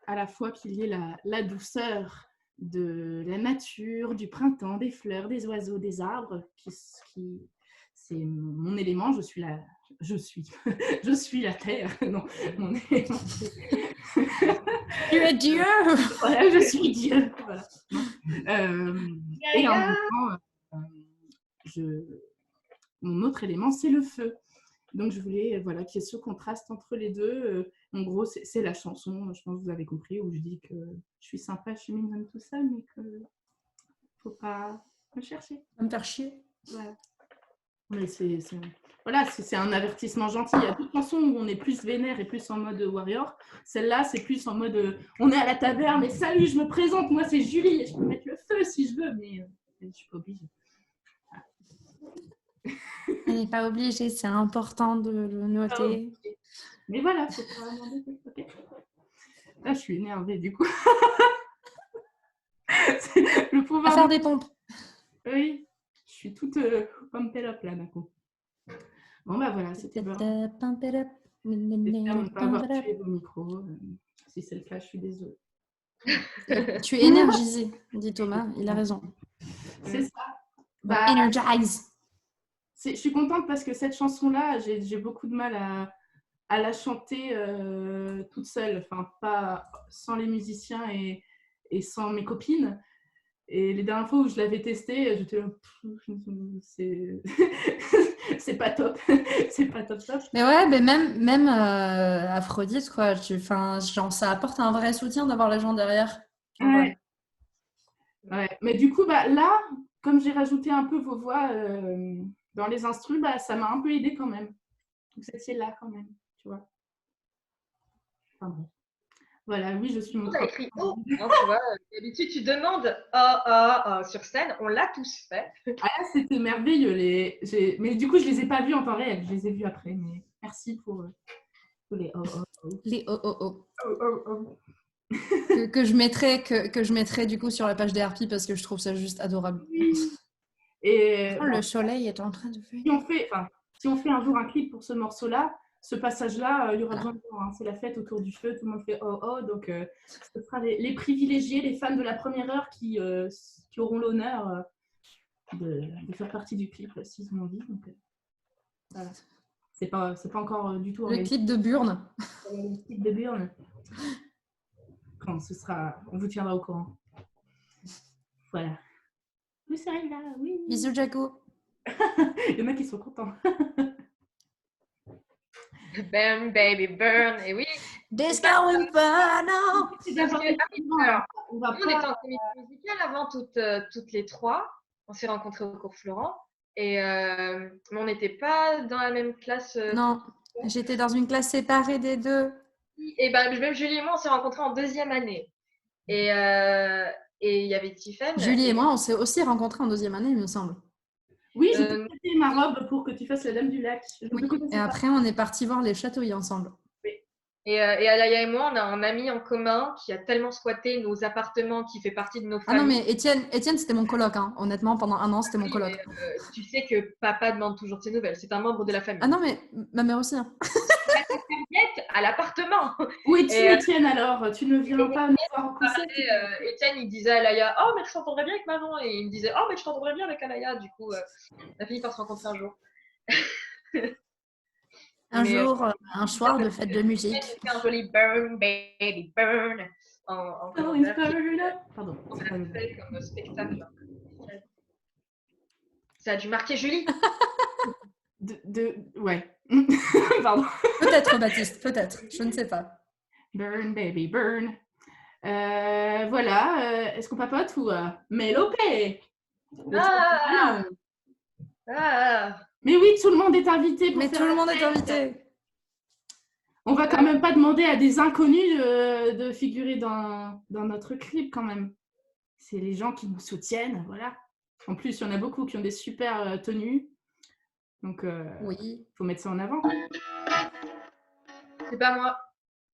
C: à la fois qu'il y ait la douceur de la nature, du printemps, des fleurs, des oiseaux, des arbres, c'est mon élément. Je suis je suis la terre. Non, mon élément,
A: Tu es Dieu.
C: voilà, je suis Dieu. Voilà. Et en même temps, mon autre élément, c'est le feu. Donc, je voulais voilà, qu'il y ait ce contraste entre les deux. En gros, c'est la chanson, je pense que vous avez compris, où je dis que je suis sympa, je suis mignonne, tout ça, mais qu'il ne faut pas me chercher.
A: Va me faire chier.
C: Voilà. Mais c'est un avertissement gentil. Il y a d'autres chansons où on est plus vénère et plus en mode warrior. Celle-là, c'est plus en mode on est à la taverne et salut, je me présente, moi c'est Julie et je peux mettre le feu si je veux, mais je ne suis pas obligée.
A: On n'est pas obligé, c'est important de le noter.
C: Mais voilà, faut pas demander. Okay. Là, je suis énervée du coup. Le
A: À
C: pouvoir.
A: faire des pompes.
C: Oui, je suis toute pumped up là d'un coup. Bon bah voilà, c'était bon. J'espère ne pas avoir tué vos micros. Si c'est le cas, je suis désolée.
A: Tu es énergisé, dit Thomas, il a raison.
C: C'est ça.
A: Bah, energize.
C: Je suis contente parce que cette chanson-là, j'ai beaucoup de mal à la chanter toute seule, enfin pas sans les musiciens et sans mes copines. Et les dernières fois où je l'avais testée, j'étais là, c'est pas top, c'est pas top.
A: Mais ouais, mais même Aphrodite, quoi. Genre, ça apporte un vrai soutien d'avoir les gens derrière.
C: Ouais. Mais du coup, bah, là, comme j'ai rajouté un peu vos voix dans les instrus, bah, ça m'a un peu aidé quand même. Vous étiez là quand même, tu vois. Enfin, bon. Voilà, oui, je suis mon
B: propre. Écrit oh, hein, tu vois, d'habitude tu demandes sur scène, on l'a tous fait.
C: Ah là, c'était merveilleux. Mais du coup, je les ai pas vus en temps réel, je les ai vus après. Mais merci pour les
A: Les que je mettrai du coup sur la page des harpies parce que je trouve ça juste adorable.
C: Oui. Et
A: le soleil est en train de faire.
C: Si on fait un jour un clip pour ce morceau-là, ce passage-là, il y aura besoin de moi. Hein. C'est la fête autour du feu, tout le monde fait donc ce sera les privilégiés, les fans de la première heure qui auront l'honneur de faire partie du clip s'ils ont envie. Donc, voilà. C'est pas encore du tout
A: le clip de Burn.
C: Le clip de Burn. Quand on vous tiendra au courant. Voilà. Vous serez là, oui.
A: Bisous, Jaco.
C: Il y en a qui sont contents.
B: Burn, baby, burn. Et oui.
A: Disco Inferno.
B: Alors, on était en comité musicale avant toutes les trois. On s'est rencontrés au cours Florent. Mais on n'était pas dans la même classe.
A: Non, j'étais dans une classe séparée des deux.
B: Et ben, même Julie et moi, on s'est rencontrés en deuxième année. Et il y avait Tiffany.
A: Julie et moi, on s'est aussi rencontrés en deuxième année, il me semble.
C: Oui, j'ai prêté ma robe pour que tu fasses la Dame du Lac.
A: Oui. Et après, on est partis voir les châteaux ensemble.
B: Oui. Et Alaya et moi, on a un ami en commun qui a tellement squatté nos appartements, qui fait partie de nos familles.
A: Ah non, mais Étienne c'était mon coloc. Hein. Honnêtement, pendant un an, c'était mon coloc.
B: Tu sais que papa demande toujours de ses nouvelles. C'est un membre de la famille.
A: Ah non, mais ma mère aussi. Hein.
B: À l'appartement.
C: Où es-tu, Étienne, alors? Tu ne viens pas nous voir au concert?
B: Étienne, il disait à Alaya, oh, mais je t'entendrais bien avec Manon. Et il me disait, oh, mais je t'entendrais bien avec Alaya. Du coup, on a fini par se rencontrer un jour.
A: Un soir de fête de musique.
B: C'est un joli burn, baby, burn.
C: Pardon.
B: Comme spectacle. Ça a dû marquer Julie.
C: Ouais. Pardon.
A: Peut-être, Baptiste, peut-être. Je ne sais pas.
C: Burn, baby, burn. Voilà. Est-ce qu'on papote ou Mélopée? Mais oui, tout le monde est invité.
A: Mais tout le monde est invité.
C: On va quand même pas demander à des inconnus de figurer dans notre clip quand même. C'est les gens qui nous soutiennent, voilà. En plus, il y en a beaucoup qui ont des super tenues. Donc, oui, faut mettre ça en avant.
B: C'est pas moi.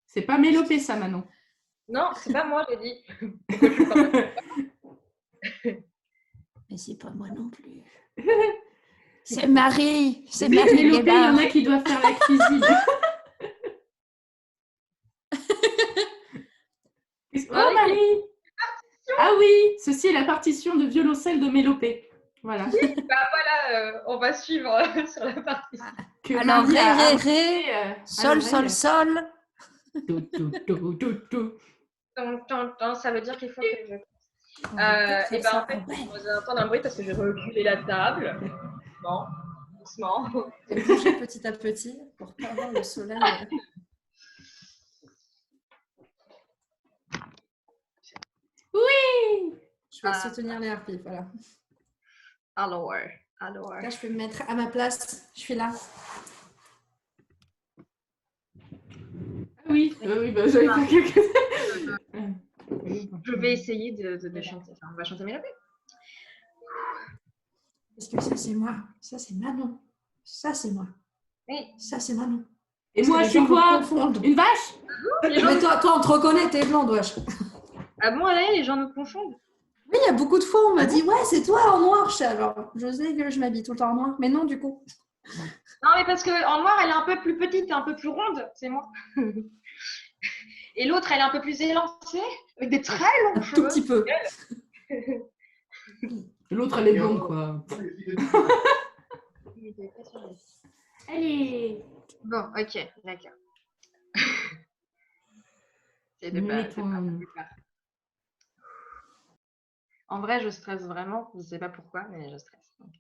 C: C'est pas Mélopée, ça, Manon.
B: Non, c'est pas moi, j'ai dit.
A: Mais c'est pas moi non plus. C'est Marie. C'est Marie.
C: Mélopée, il y en a qui doivent faire la cuisine. Oh, Marie! Ah oui, ceci est la partition de violoncelle de Mélopée. Voilà.
B: Voilà, on va suivre sur la partition.
C: que
A: Alors,
C: Marie a
A: ré,
C: inventé, à
A: sol, sol,
C: l'oreille.
A: sol.
C: Do, do, do, do, do.
B: Ça veut dire qu'il faut que je...
A: On va peut-être
B: et
A: faire
B: ben
A: ça.
B: en fait,
A: Ah ouais.
B: vous allez entendre un bruit parce que je vais reculer la table. Bon, doucement.
A: Je vais bouger petit à petit pour pas avoir le soleil.
C: Oui.
A: Je vais soutenir les harpies, voilà.
B: Alors.
A: Là, je peux me mettre à ma place. Je suis là.
C: Oui, bah, j'avais pas quelque
B: Je vais essayer de chanter. Enfin, on va chanter Mélopée.
A: Parce que ça, c'est moi. Ça, c'est Manon. Ça, c'est moi.
B: Oui.
A: Ça, c'est Manon.
C: Et
A: Parce
C: moi,
A: que
C: je
A: les
C: suis
A: gens me
C: quoi?
A: confondent.
C: Une vache?
A: Mais toi, on te reconnaît, t'es blonde, wesh.
B: Ah bon, allez, les gens me confondent.
A: Oui, il y a beaucoup de fois, on m'a dit, ouais, c'est toi en noir. Je sais que je m'habille tout le temps en noir. Mais non, du coup.
B: Non, mais parce qu'en noir, elle est un peu plus petite et un peu plus ronde, c'est moi. Et l'autre, elle est un peu plus élancée, avec des très longs
A: Un
B: cheveux.
A: tout petit peu.
C: L'autre, elle est blonde, quoi. Allez.
B: Bon, ok, d'accord. C'est de pas. En vrai, je stresse vraiment. Je sais pas pourquoi, mais je stresse. Donc,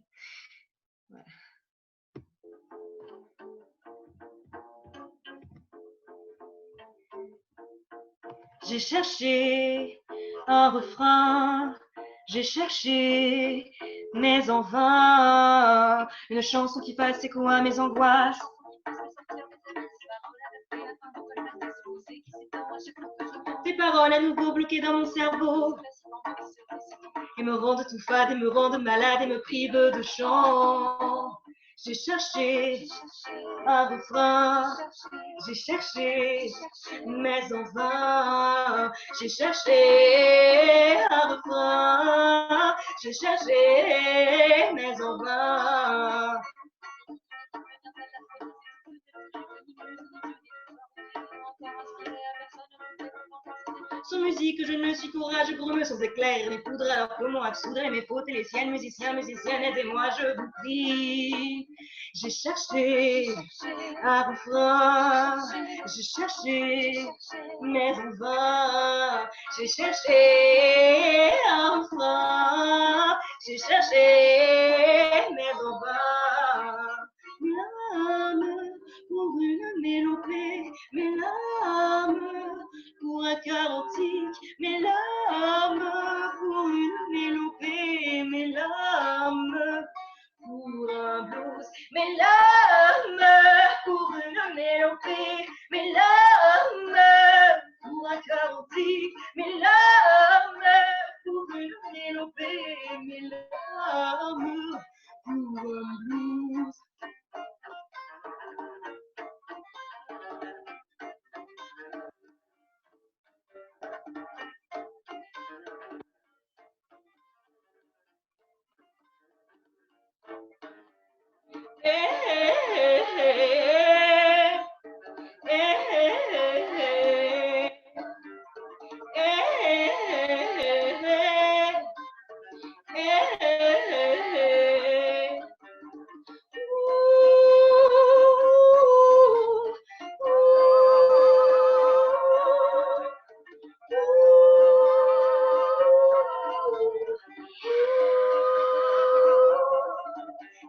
B: voilà. J'ai cherché un refrain, j'ai cherché, mais en vain, une chanson qui fasse écho à mes angoisses. Tes paroles à nouveau bloquées dans mon cerveau et me rendent tout fade et me rendent malade et me privent de chant. J'ai cherché un refrain, j'ai cherché, mais en vain. J'ai cherché un refrain, j'ai cherché, mais en vain. Sans musique, je ne suis courage, brume sans éclair, les poudres, alors comment absoudre mes fautes et les siennes, musiciens, musiciennes, aidez-moi, je vous prie. J'ai cherché un refrain, j'ai cherché, mais en vain. J'ai cherché un refrain, j'ai cherché, mais en vain. L'âme pour une mélopée, mais l'âme pour un cœur antique, mes larmes pour une mélopée, mes larmes pour un blues, mes larmes pour une mélopée, mes larmes pour un cœur antique, mes larmes pour une mélopée, mes larmes pour un blues.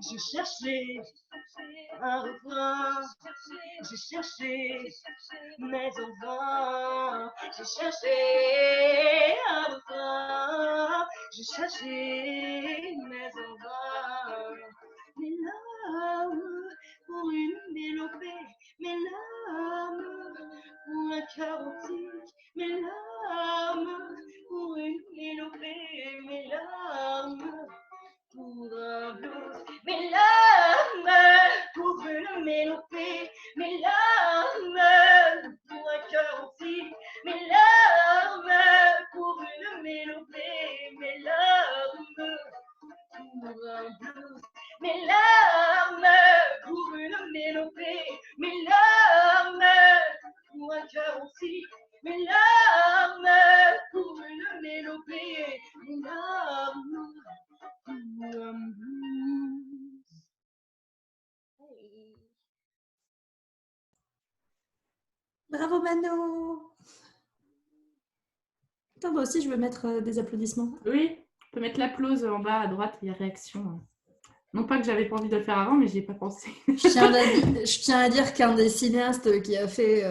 B: J'ai cherché un refrain, j'ai cherché, mais en vain. J'ai cherché un refrain, j'ai cherché, mais en vain. Mes larmes pour une mélopée, mes larmes pour un cœur antique, mes larmes pour une mélopée, mes larmes pour un blues, mes larmes pour une mélopée, mes larmes pour un cœur antique, mes larmes pour une mélopée, mes larmes pour un blues, mes larmes pour une mélopée, mes larmes pour un cœur antique, mes larmes pour une mélopée, mes larmes.
A: Bravo Mano. Attends, moi aussi, je veux mettre des applaudissements.
C: Oui, on peut mettre l'applause en bas à droite, il y a réaction. Non pas que j'avais pas envie de le faire avant, mais j'y ai pas pensé.
A: Je tiens à dire qu'un des cinéastes qui a fait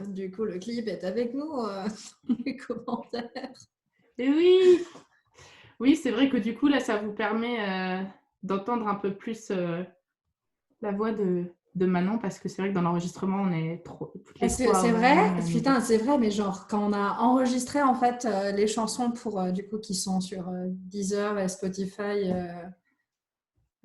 A: du coup le clip est avec nous dans les commentaires.
C: Et oui, oui, c'est vrai que du coup, là, ça vous permet d'entendre un peu plus la voix de Manon, parce que c'est vrai que dans l'enregistrement, on est toutes les trois.
A: C'est vrai, putain, c'est vrai, mais genre quand on a enregistré en fait les chansons pour du coup qui sont sur Deezer et Spotify,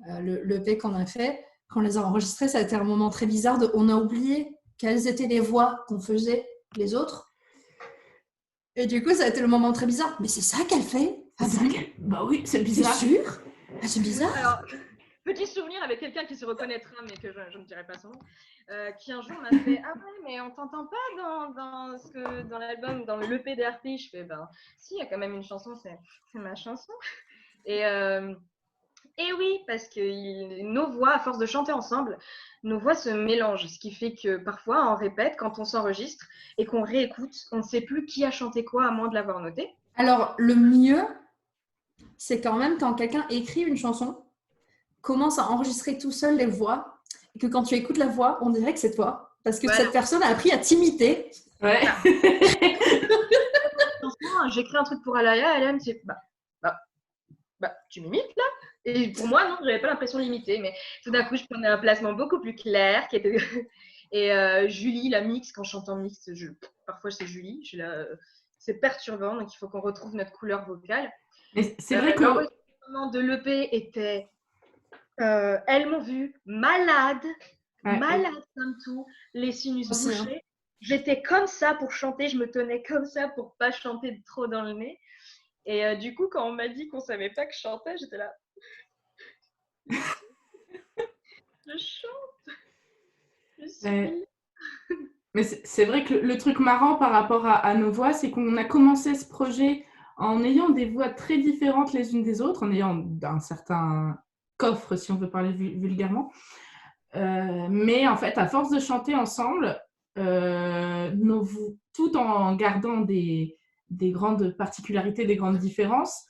A: le l'EP qu'on a fait, quand on les a enregistrés, ça a été un moment très bizarre on a oublié quelles étaient les voix qu'on faisait les autres. Et du coup, ça a été le moment très bizarre. Mais c'est ça qu'elle fait?
C: C'est ça Bah oui, c'est
A: T'es
C: bizarre.
A: sûr? Ah, c'est bizarre.
B: Alors, petit souvenir avec quelqu'un qui se reconnaîtra, mais que je ne dirai pas son nom, qui un jour m'a fait ah ouais, mais on t'entend pas dans l'album, dans le EP d'RP. Je fais ben si, il y a quand même une chanson, c'est ma chanson. Et oui, parce que nos voix, à force de chanter ensemble, nos voix se mélangent, ce qui fait que parfois on répète quand on s'enregistre et qu'on réécoute, on ne sait plus qui a chanté quoi à moins de l'avoir noté.
A: Alors, le mieux, c'est quand même quand quelqu'un écrit une chanson, commence à enregistrer tout seul les voix, et que quand tu écoutes la voix, on dirait que c'est toi. Parce que
B: Voilà.
A: cette personne a appris à t'imiter.
C: Ouais.
B: J'écris un truc pour Alaya, elle me dit bah, tu m'imites là. Et pour moi, non, j'avais pas l'impression d'imiter, mais tout d'un coup, je prenais un placement beaucoup plus clair. Et Julie, la mix, quand je chante en mix, parfois c'est Julie, c'est perturbant, donc il faut qu'on retrouve notre couleur vocale.
C: Mais c'est vrai que
B: l'enregistrement de l'EP était elles m'ont vu malade, malade comme tout, les sinus bouchés. J'étais comme ça pour chanter, je me tenais comme ça pour pas chanter trop dans le nez. Et du coup, quand on m'a dit qu'on savait pas que je chantais, j'étais là. Je chante. Je suis.
C: Mais c'est vrai que le truc marrant par rapport à nos voix, c'est qu'on a commencé ce projet en ayant des voix très différentes les unes des autres, en ayant un certain coffre, si on veut parler vulgairement. Mais en fait, à force de chanter ensemble, tout en gardant des grandes particularités, des grandes différences,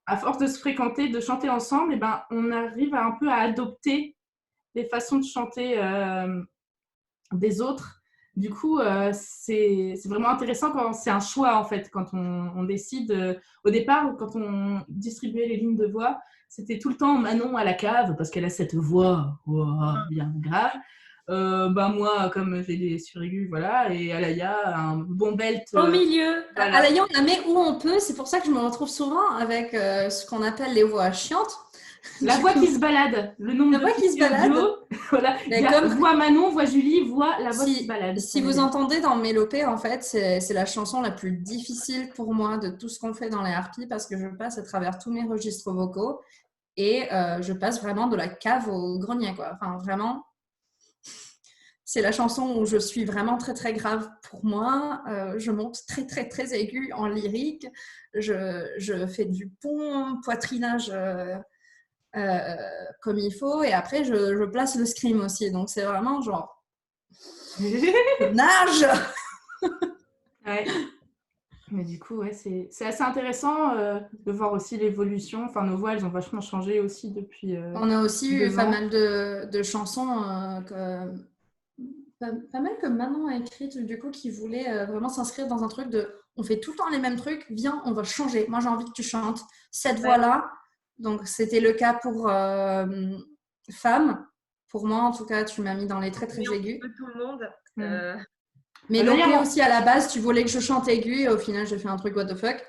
C: à force de se fréquenter, de chanter ensemble, et ben, on arrive un peu à adopter les façons de chanter des autres. Du coup, c'est vraiment intéressant quand c'est un choix, en fait, quand on décide. Au départ, quand on distribuait les lignes de voix, c'était tout le temps Manon à la cave, parce qu'elle a cette voix bien grave. Moi, comme j'ai des suraigus, voilà, et Alaya, un bon belt.
A: Au milieu.
C: Voilà.
A: Alaya, on la met où on peut. C'est pour ça que je me retrouve souvent avec ce qu'on appelle les voix chiantes.
C: La voix qui se balade, le nombre de
A: voix qui se balade.
C: Voilà. Il y a voix Manon, voix Julie, voix la voix qui se balade.
A: Si vous entendez dans Mélopée, en fait, c'est la chanson la plus difficile pour moi de tout ce qu'on fait dans les harpies parce que je passe à travers tous mes registres vocaux et je passe vraiment de la cave au grenier, quoi. Enfin, vraiment, c'est la chanson où je suis vraiment très, très grave pour moi. Je monte très, très, très aigu en lyrique. Je fais du pont, poitrinage comme il faut et après, je place le scream aussi. Donc, c'est vraiment genre... Nage.
C: Ouais. Mais du coup, ouais, c'est assez intéressant de voir aussi l'évolution. Enfin, nos voix, elles ont vachement changé aussi depuis.
A: On a aussi eu pas mal de chansons, pas mal que Manon a écrites, du coup, qui voulaient vraiment s'inscrire dans un truc de on fait tout le temps les mêmes trucs, viens, on va changer. Moi, j'ai envie que tu chantes cette voix-là. Donc, c'était le cas pour Femme. Pour moi, en tout cas, tu m'as mis dans les très, très aigus.
B: Tout le monde.
A: Mais Lopé aussi, à la base, tu voulais que je chante aigu et au final, j'ai fait un truc what the fuck.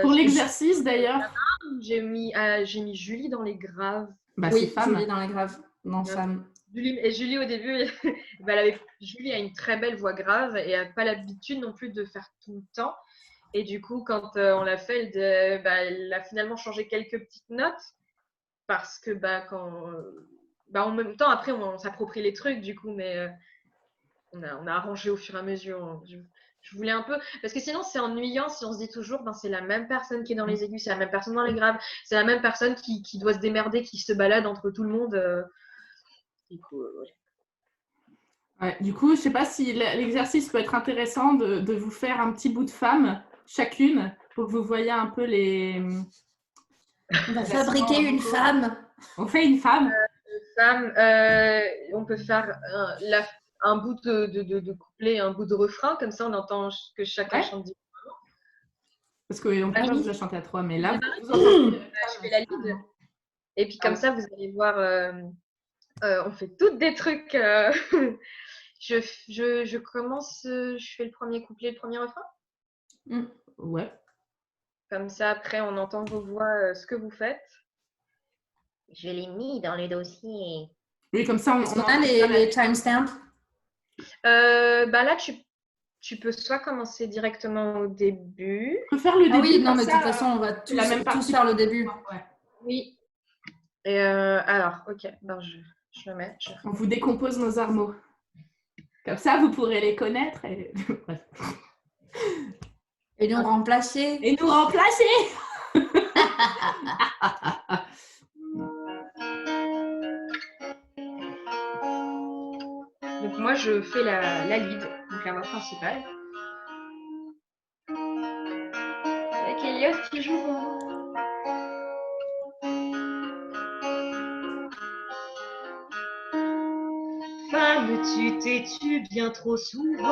C: Pour l'exercice, d'ailleurs.
B: J'ai mis Julie dans les graves.
C: Bah,
A: oui,
C: Femme.
A: Julie dans les graves. Non, Femme.
B: Julie, au début, Julie a une très belle voix grave et n'a pas l'habitude non plus de faire tout le temps. Et du coup, quand on l'a fait, elle a finalement changé quelques petites notes parce que en même temps, après, on s'approprie les trucs, du coup, mais on a arrangé au fur et à mesure. Je voulais un peu... Parce que sinon, c'est ennuyant si on se dit toujours c'est la même personne qui est dans les aigus, c'est la même personne dans les graves, c'est la même personne qui doit se démerder, qui se balade entre tout le monde. Du coup,
C: Ouais, du coup, je sais pas si l'exercice peut être intéressant de vous faire un petit bout de femme, chacune, pour que vous voyez un peu les...
A: On va
C: les
A: fabriquer
C: accents
A: une
C: vocaux.
A: femme.
C: On fait une femme.
B: Femme, on peut faire un bout de couplet, un bout de refrain, comme ça on entend que chacun
C: Ouais.
B: chante.
C: Parce qu'on ne peut pas
A: Oui.
C: vous la chanter à trois, mais là,
B: Bah,
C: vous entendez
B: je fais la lead. Et puis comme ça, vous allez voir, on fait toutes des trucs. Je commence, je fais le premier couplet, le premier refrain.
C: Ouais.
B: Comme ça, après, on entend vos voix, ce que vous faites. Je l'ai mis dans le dossier.
C: Oui, comme ça,
A: Est-ce qu'on a les timestamps?
B: Bah là, tu peux soit commencer directement au début.
C: On peut faire le
A: Ah
C: début.
A: oui, non,
C: comme
A: mais de
C: ça,
A: toute façon, on va
C: c'est la même
A: tous
C: partie.
A: faire le début.
C: Ouais.
B: Oui. Et alors, ok, ben je le mets.
C: On vous décompose nos armeaux. Comme ça, vous pourrez les connaître. Et... Bref.
A: Et nous remplacer.
C: Et nous remplacer.
B: Donc moi, je fais la lead, donc la voix principale. Avec Elios qui joue. Femme, tu t'es-tu bien trop souvent?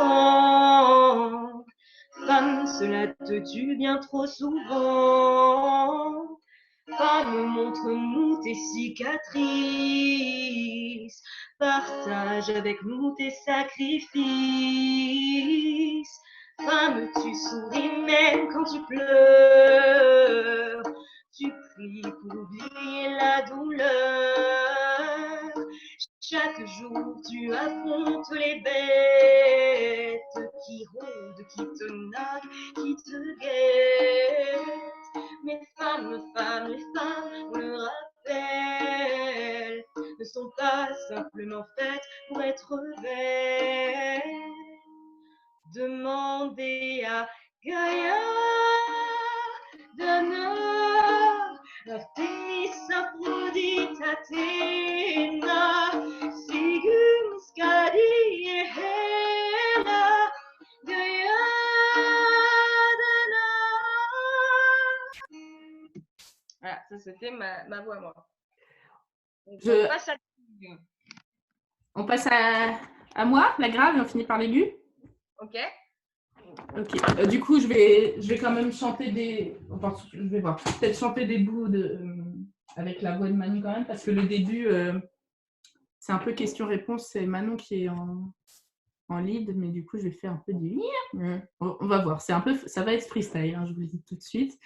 B: Femme, cela te tue bien trop souvent. Femme, montre-nous tes cicatrices. Partage avec nous tes sacrifices. Femme, tu souris même quand tu pleures. Tu pries pour oublier la douleur. Chaque jour, tu affrontes les bêtes qui rôdent, qui te narguent, qui te guettent. Mais femmes, les femmes, on le rappelle, ne sont pas simplement faites pour être belles. Demandez à Gaïa, Dana, Artemis, Aphrodite, Athéna, Sigun, Skadi et Héla, Gaïa, Dana. Voilà, ça c'était ma voix, moi. Donc, on passe à...
C: On passe à moi, la grave, et on finit par l'aigu.
B: Ok.
C: Ok. Du coup, je vais quand même chanter des... Enfin, je vais voir. Peut-être chanter des bouts avec la voix de Manon quand même, parce que le début, c'est un peu question-réponse. C'est Manon qui est en lead, mais du coup, je vais faire un peu du... On va voir. Ça va être freestyle, hein, je vous le dis tout de suite.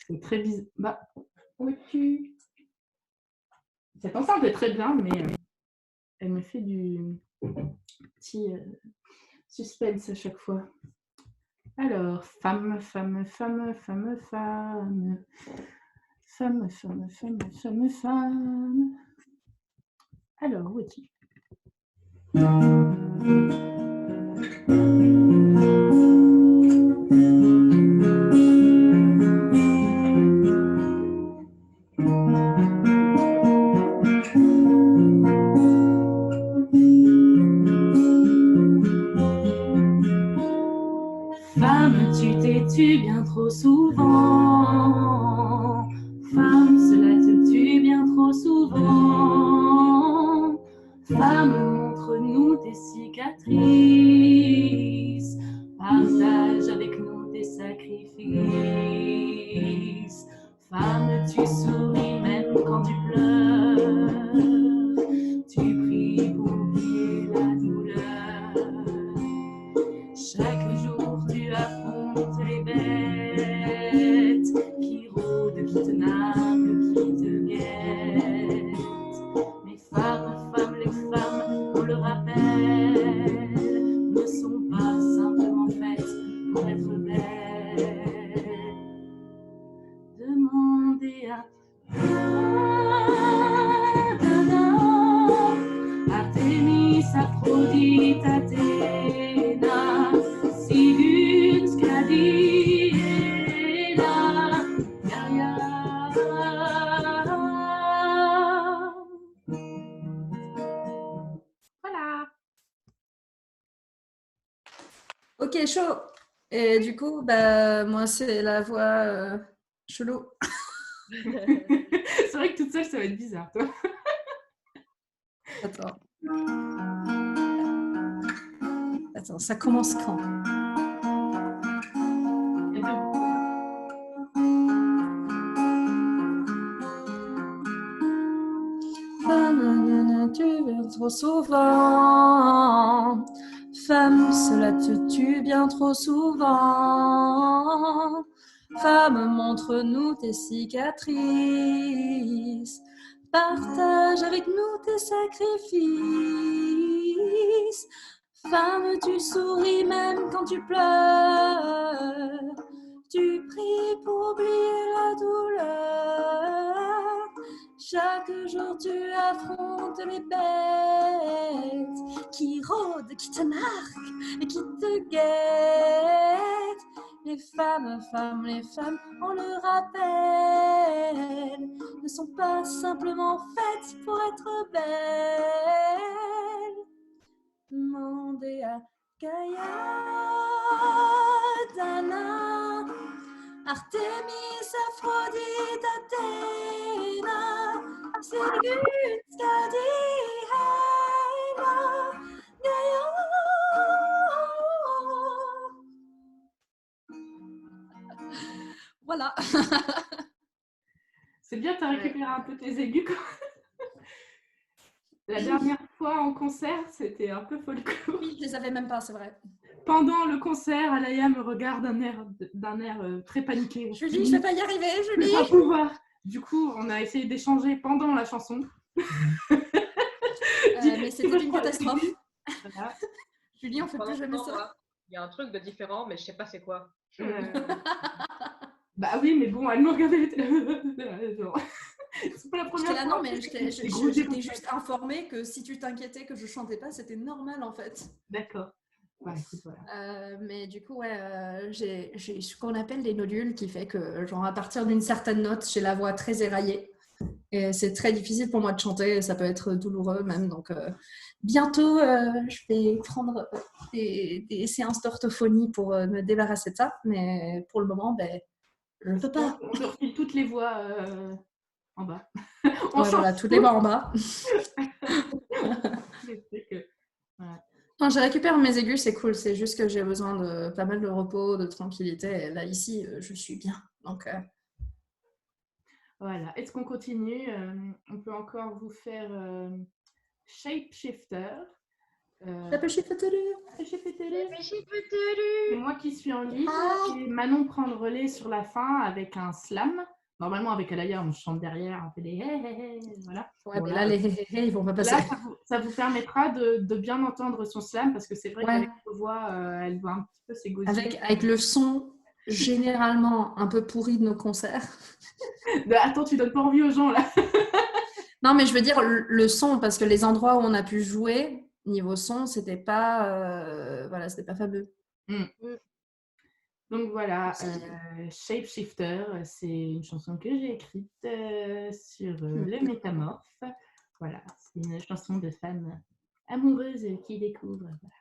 C: C'est très bizarre. Bah, où es-tu? Cette enceinte est très bien, mais elle me fait du petit suspense à chaque fois. Alors, femme, femme, femme, femme, femme. Femme, femme, femme, femme, femme. Alors, où es-tu? Femme, tu t'es-tu bien trop souvent? Femme, cela te tue bien trop souvent. Femme, montre-nous tes cicatrices. Partage avec nous tes sacrifices. Femme, tu souris même quand tu pleures. Tu pries pour oublier la douleur. Chaque jour, tu affrontes les bêtes qui rôdent, qui te narguent, qui te guettent. Mais femmes, les femmes, on le rappelle, ne sont pas simplement faites pour être belles. Demandez à Artemis, Aphrodite, Athéna, Sigun, Skadi, Héla, Gaïa. Voilà.
A: Ok, chaud. Et du coup, bah, moi, c'est la voix chelou.
C: C'est vrai que toute seule, ça va être bizarre, toi.
A: Attends. Attends, ça commence quand?
C: Il y a deux-
A: Femme, tu viens trop souvent. Femme, cela te tue bien trop souvent. Femme, montre-nous tes cicatrices. Partage avec nous tes sacrifices. Femme, tu souris même quand tu pleures. Tu pries pour oublier la douleur. Chaque jour tu affrontes les bêtes qui rôdent, qui te marquent et qui te guettent. Les femmes, les femmes, on le rappelle, ne sont pas simplement faites pour être belles. Demandez à Gaïa, Dana, Artémis, Aphrodite, Athéna, Sirius, Cadie, Héla, Gaïa. Voilà.
C: C'est bien, tu as récupéré un peu tes aigus. La dernière fois en concert, c'était un peu folklore.
A: Oui, je les avais même pas, c'est vrai.
C: Pendant le concert, Alaya me regarde d'un air très paniqué.
A: Julie, je vais pas y arriver,
C: Je
A: Julie.
C: vais pas pouvoir. Du coup, on a essayé d'échanger pendant la chanson.
A: Mais c'était une catastrophe.
C: Voilà.
A: Julie, on fait plus jamais ça.
B: Moi, il y a un truc de différent, mais je sais pas c'est quoi.
C: Bah oui, mais bon, elle me regardait. Genre, c'est pas la première
A: J'étais là,
C: fois.
A: non, mais j'étais juste informée que si tu t'inquiétais que je chantais pas, c'était normal en fait.
C: D'accord. Ouais, écoute, voilà.
A: Mais du coup, ouais, j'ai ce qu'on appelle des nodules qui fait que, genre, à partir d'une certaine note, j'ai la voix très éraillée. Et c'est très difficile pour moi de chanter, ça peut être douloureux même. Donc, bientôt, je vais prendre des séances d'orthophonie pour me débarrasser de ça. Mais pour le moment, ben, je ne peux pas.
C: On te refile toutes les voix en bas.
A: Ouais, voilà, toutes les voix en bas.
C: Voilà.
A: Non, je récupère mes aigus, c'est cool. C'est juste que j'ai besoin de pas mal de repos, de tranquillité. Et là, ici, je suis bien. Donc,
C: Voilà. Est-ce qu'on continue? On peut encore vous faire Shapeshifter. C'est moi qui suis en lead et Manon prend le relais sur la fin avec un slam. Normalement, avec Alaya, on chante derrière, on fait des hé hé hé, voilà.
A: ouais,
C: Bon,
A: mais là, les hé hé, ils vont pas passer.
C: Là, ça vous permettra de bien entendre son slam parce que c'est vrai qu'avec notre voix, elle doit un petit peu s'égosiller.
A: Avec le son généralement un peu pourri de nos concerts.
C: Attends, tu donnes pas envie aux gens là.
A: Non, mais je veux dire le son, parce que les endroits où on a pu jouer, niveau son, c'était pas, voilà, c'était pas fameux.
C: Donc voilà, Shapeshifter, c'est une chanson que j'ai écrite sur le métamorphe. Voilà, c'est une chanson de femme amoureuse qui découvre. Voilà.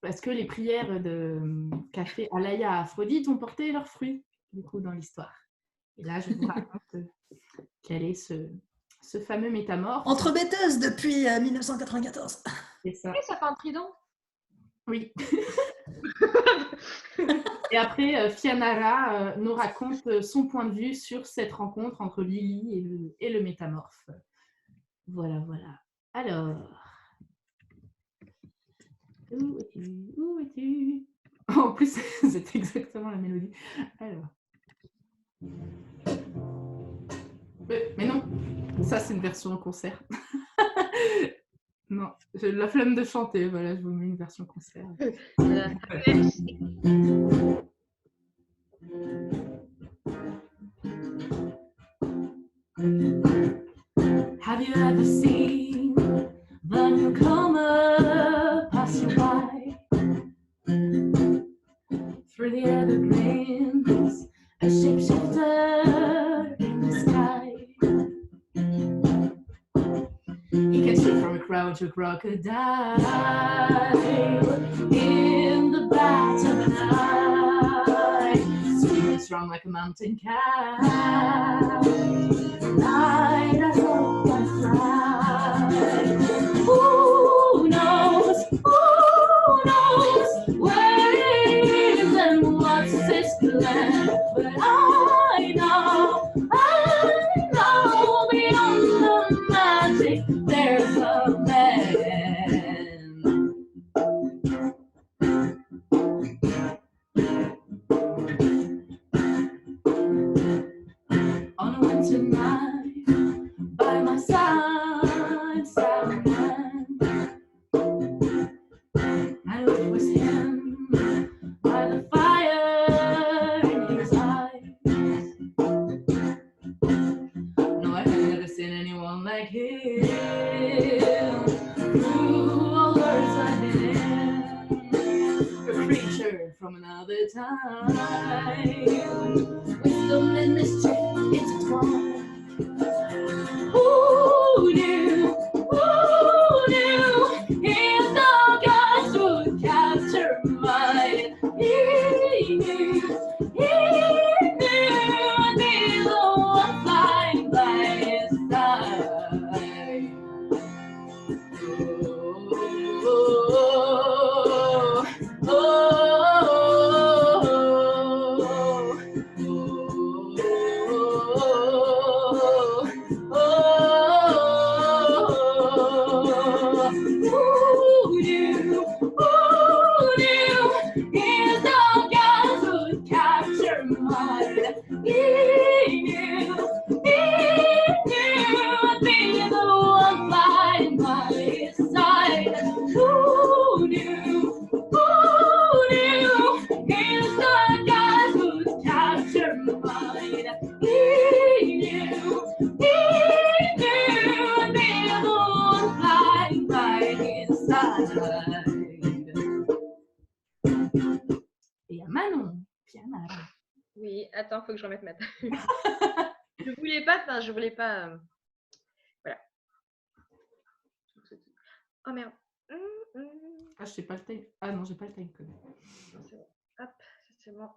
C: Parce que les prières qu'a fait Alaya à Aphrodite ont porté leurs fruits, du coup, dans l'histoire. Et là, je vous raconte quel est ce fameux métamorphe.
A: Entremetteuse depuis 1994.
C: C'est ça.
B: Et ça fait un trident.
C: Oui. Et après, Fianara nous raconte son point de vue sur cette rencontre entre Lily et le métamorphe. Voilà, voilà. Alors, où es-tu? Où es-tu? En plus, c'est exactement la mélodie. Alors. Mais non, ça c'est une version en concert. Non, j'ai la flemme de chanter, voilà, je vous mets une version concert. Have you ever seen the newcomer pass you by? Through the evergreens, a shapeshifter in the sky. He can shoot from a crowd couch a crocodile in the bath of an eye, sweet strong like a mountain cow, light as a butterfly. Who knows where it is and what's its plan? But I know beyond the magic there's a man. On a winter night, by my side sat a man, and it was him by the fire in his eyes. No, I had never seen anyone like him. Through all words I've been in, a creature from another time. Wisdom and mystery intertwined. Who knew his dark eyes would capture mine? He knew I'd be the one flying by his side. Who knew his dark eyes would capture mine? He knew I'd be the one flying by his side. Who knew his dark eyes would capture mine? He knew I'd be the one flying by his side. Et à Manon, piano.
B: Oui, attends, faut que je remette ma table. Je voulais pas. Voilà. Oh merde.
C: Ah, je sais pas le time. Ah non, j'ai pas le time code.
B: Non, c'est bon. Hop, c'est bon.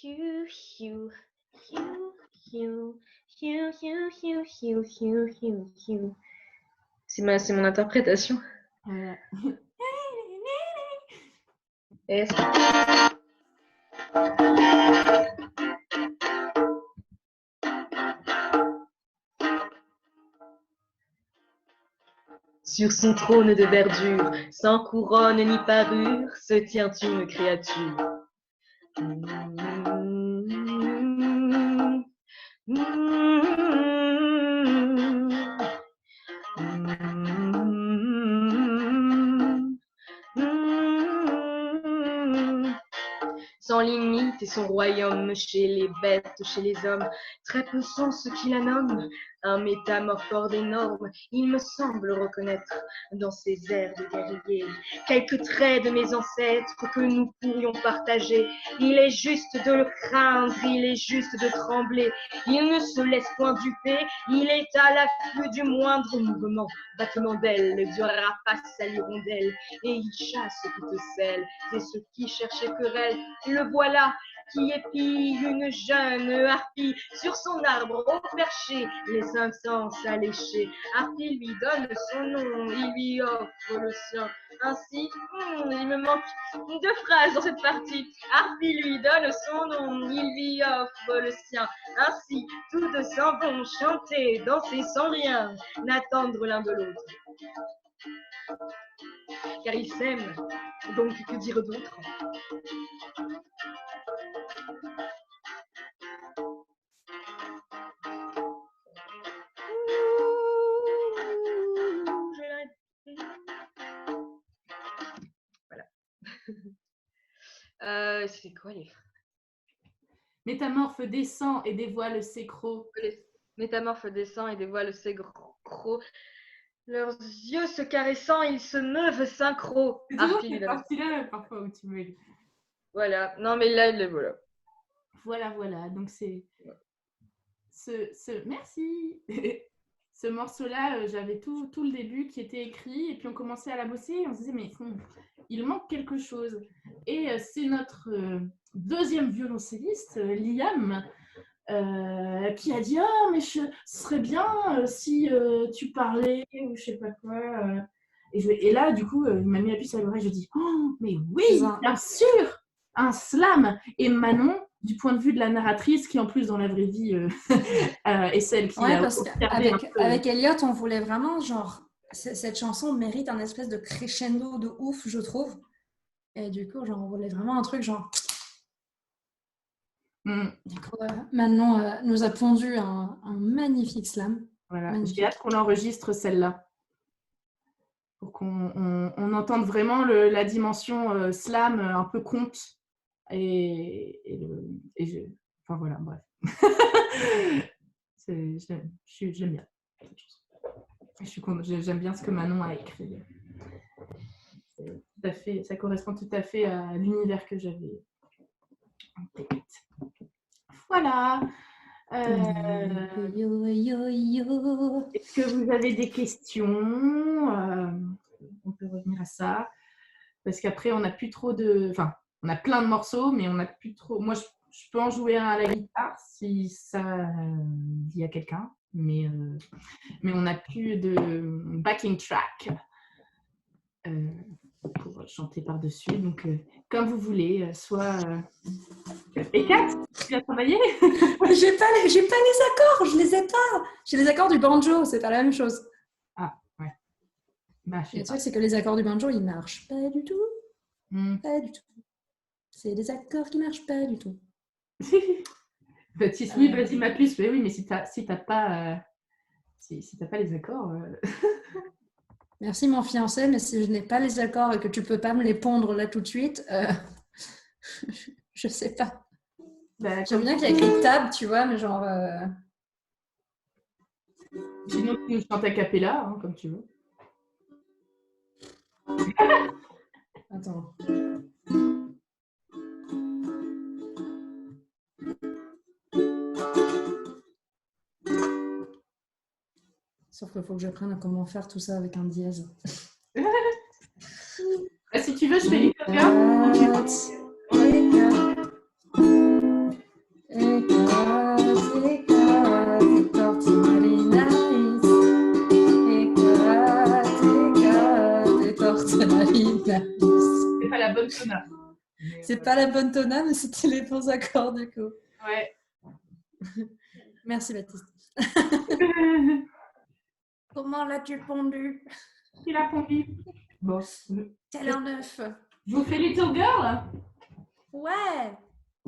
B: Hugh, Hugh, Hugh, Hugh, Hugh, Hugh, Hugh, Hugh, Hugh, Hugh, Hugh. C'est mon interprétation.
C: Voilà.
B: Et sur son trône de verdure, sans couronne ni parure, se tient une créature. Sans limite et son royaume chez les bêtes, chez les hommes, très peu sont ceux qui la nomment. Un métamorphore énorme, il me semble reconnaître dans ses airs de guerrier quelques traits de mes ancêtres que nous pourrions partager. Il est juste de le craindre, il est juste de trembler. Il ne se laisse point duper, il est à l'affût du moindre mouvement, battement d'aile, du rapace à l'hirondelle, et il chasse toutes celles et ceux qui cherchaient querelle. Le voilà qui épie une jeune harpie sur son arbre au perché, les 5 sens alléchés. Harpie lui donne son nom, il lui offre le sien. Ainsi, il me manque 2 phrases dans cette partie. Harpie lui donne son nom, il lui offre le sien. Ainsi, tous deux s'en vont chanter, danser sans rien n'attendre l'un de l'autre. Car ils s'aiment, donc que dire d'autre? Voilà. C'est quoi les phrases?
C: Métamorphe descend et dévoile ses crocs.
B: Métamorphe descend et dévoile ses crocs. Leurs yeux se caressant, ils se meuvent synchro.
C: C'est toujours
B: Harpie lui
C: cette
B: donne.
C: partie-là parfois où tu me...
B: Voilà. Non, mais là, il est voilà.
C: Voilà. Donc c'est... Merci. ce morceau-là, j'avais tout le début qui était écrit, et puis on commençait à la bosser, et on se disait, mais il manque quelque chose. Et c'est notre deuxième violoncelliste, Liam, qui a dit, ah, mais ce serait bien si tu parlais, ou je sais pas quoi. Et là, du coup, il m'a mis la puce à l'oreille, je dis, oh, mais oui, bien sûr, un slam. Et Manon, du point de vue de la narratrice, qui en plus dans la vraie vie est celle qui
A: Ouais,
C: a
A: parce
C: observé un peu.
A: qu'avec Elliot, on voulait vraiment, genre, cette chanson mérite un espèce de crescendo de ouf, je trouve. Et du coup, genre, on voulait vraiment un truc, genre. Du coup, Manon nous a pondu un magnifique slam.
C: Voilà.
A: Magnifique.
C: J'ai hâte qu'on enregistre celle-là. Pour qu'on entende vraiment la dimension slam, un peu conte. Enfin voilà, bref. J'aime bien. J'aime bien ce que Manon a écrit. Tout à fait, ça correspond tout à fait à l'univers que j'avais en tête. Voilà. Est-ce que vous avez des questions? On peut revenir à ça. Parce qu'après, on n'a plus trop de... Enfin, on a plein de morceaux, mais on n'a plus trop... Moi, je peux en jouer un à la guitare si ça dit à quelqu'un. Mais on n'a plus de backing track pour chanter par-dessus. Donc, comme vous voulez, soit... Et Kat, tu as travaillé?
A: J'ai pas les accords, je les ai pas. J'ai les accords du banjo, c'est pas la même chose.
C: Ah, ouais. Bah,
A: Et le truc, c'est que les accords du banjo, ils marchent pas du tout. Pas du tout. C'est des accords qui marchent pas du tout.
C: Baptiste, oui, vas-y, ma puce. Mais oui, mais si t'as pas, si t'as pas les accords.
A: Merci mon fiancé, mais si je n'ai pas les accords et que tu peux pas me les pondre là tout de suite, je sais pas.
C: Bah,
A: J'aime bien qu'il y ait écrit table, tu vois, mais genre.
C: Sinon, tu nous chantes a cappella, hein, comme tu veux.
A: Attends. Sauf qu'il faut que j'apprenne à comment faire tout ça avec un dièse.
C: Bah, si tu veux, je fais les covers. C'est pas la bonne tona.
A: C'est pas la bonne tona, mais c'était les bons accords du coup.
C: Ouais.
A: Merci Baptiste. Comment l'as-tu pondu?
C: Il a pondu. Bon.
A: Tel un œuf.
C: Je vous fais Little Girl?
A: Ouais.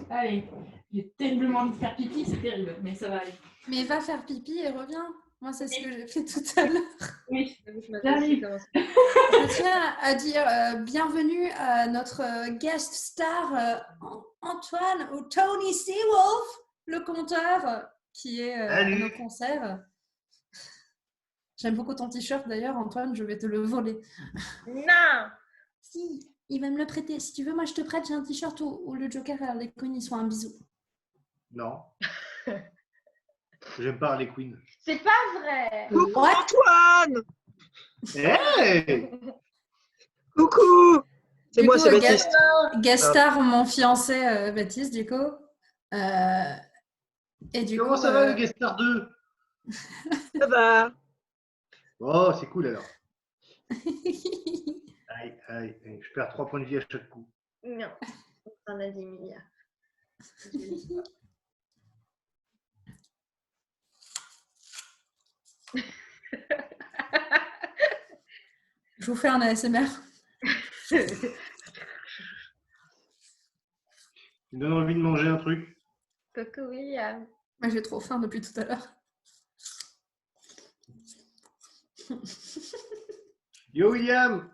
C: Allez. J'ai terriblement envie de faire pipi, c'est terrible, mais ça va aller.
A: Mais va faire pipi et reviens. Moi, c'est ce que j'ai fait tout à l'heure.
C: Oui.
A: J'arrive. Je tiens à dire bienvenue à notre guest star Antoine ou Tony Seawolf, le conteur qui est à nos concerts. J'aime beaucoup ton t-shirt d'ailleurs, Antoine, je vais te le voler.
B: Non.
A: Si, il va me le prêter. Si tu veux, moi je te prête, j'ai un t-shirt où le Joker et Harley Quinn, ils sont un bisou.
F: Non. J'aime pas Harley Quinn.
B: C'est pas vrai.
G: Coucou Antoine.
F: Hey.
G: Coucou. C'est
A: Du
G: moi,
A: coup,
G: c'est Baptiste.
A: Guest star, mon fiancé Baptiste, du coup. Et du
F: Comment
A: coup,
F: ça va le Guest Star 2?
G: Ça va.
F: Oh, c'est cool alors. Aïe, je perds 3 points de vie à chaque coup.
B: Non, on en a 10 milliards.
A: Je vous fais un ASMR.
F: Tu me donnes envie de manger un truc?
B: Coucou William.
A: Moi, j'ai trop faim depuis tout à l'heure.
F: Yo William!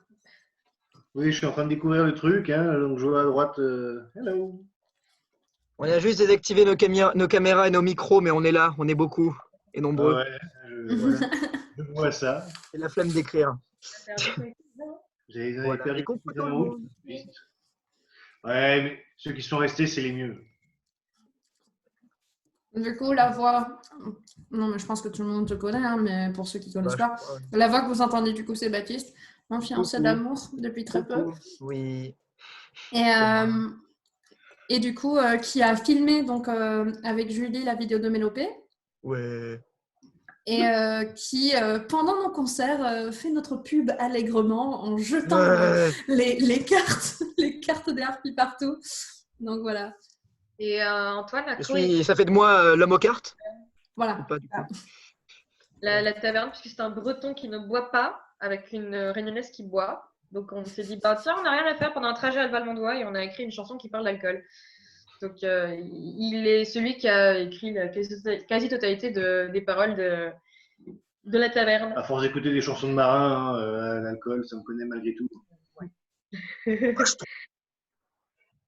F: Oui, je suis en train de découvrir le truc, hein, donc je vois à droite. Hello!
G: On a juste désactivé nos caméras et nos micros, mais on est là, on est beaucoup et nombreux.
F: Ouais, voilà, je vois ça.
G: C'est la flemme d'écrire.
F: J'avais
G: Voilà.
F: perdu
G: Et coucou
F: plus
G: tout
F: d'un
G: le
F: route.
G: monde.
F: Ouais, mais ceux qui sont restés, c'est les mieux.
H: Du coup, la voix, non mais je pense que tout le monde te connaît, hein, mais pour ceux qui ne connaissent
G: Bah,
H: pas,
G: je crois, ouais.
H: la voix que vous entendez du coup, c'est Baptiste, mon fiancé
G: Coucou.
H: d'amour depuis très peu.
G: Coucou. Oui.
H: Et, et du coup, qui a filmé donc, avec Julie la vidéo de Mélopée.
G: Ouais.
H: Et qui, pendant nos concerts, fait notre pub allègrement en jetant
G: Ouais.
H: les cartes des harpies partout. Donc voilà.
B: Et Antoine, à Chloé,
G: Ça fait de moi l'homme aux cartes
H: Voilà.
G: ou pas du coup?
H: Ah.
B: la taverne, puisque c'est un breton qui ne boit pas, avec une réunionnaise qui boit. Donc on s'est dit, bah tiens, on n'a rien à faire pendant un trajet à Valmondois et on a écrit une chanson qui parle d'alcool. Donc il est celui qui a écrit la quasi-totalité des paroles de la taverne.
F: À force d'écouter des chansons de marins, l'alcool, ça me connaît malgré tout.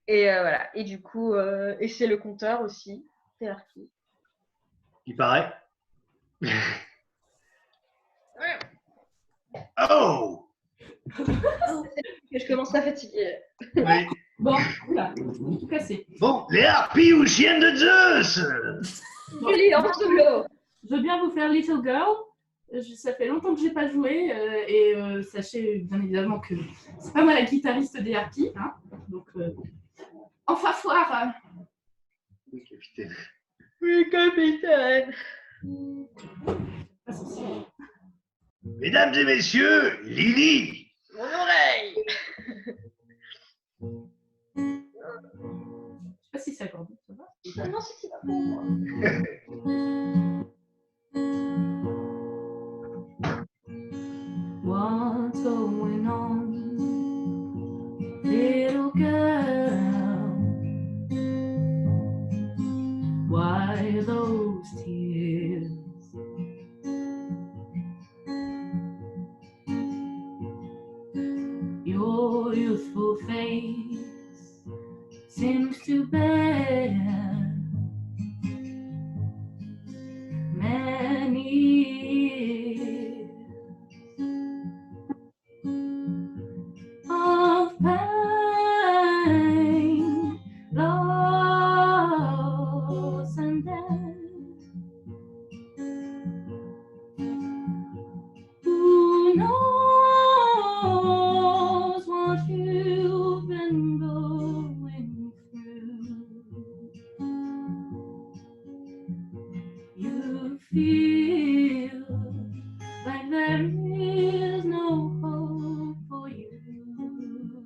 B: Et voilà. Et du coup, et c'est le compteur aussi, c'est Harpy.
F: Il paraît. Oh!
B: Que je commence à fatiguer.
F: Oui.
C: Bon, oula, tout cassé.
F: Bon, les harpies ou chiennes de Zeus!
B: Julie, en solo.
C: Je veux bien vous faire Little Girl. Ça fait longtemps que je n'ai pas joué et sachez bien évidemment que c'est pas moi la guitariste des Harpies. Hein, donc, enfin foire.
F: Oui, capitaine.
B: Oui, capitaine.
C: Pas sorcière.
F: Mesdames et messieurs, Lily!
B: Mon oreille.
C: Je sais pas si c'est accordé, ça va?
B: Non, c'est pas pour moi.
C: What's going on, little girl? Why those tears? Your youthful face seems to bear many years of pain, loss, and death. Who knows what you've been going through? You feel like there is no hope for you,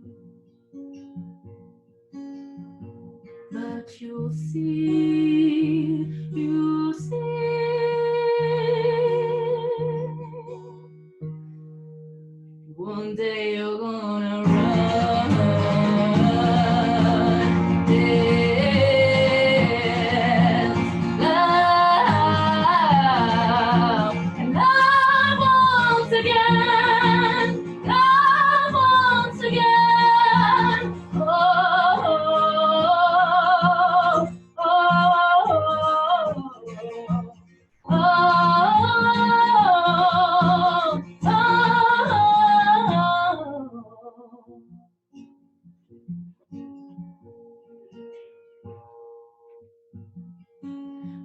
C: but you'll see, you'll see. One day you're gonna run, dance, laugh, and love once again, love once again. Oh, oh, oh, oh, oh,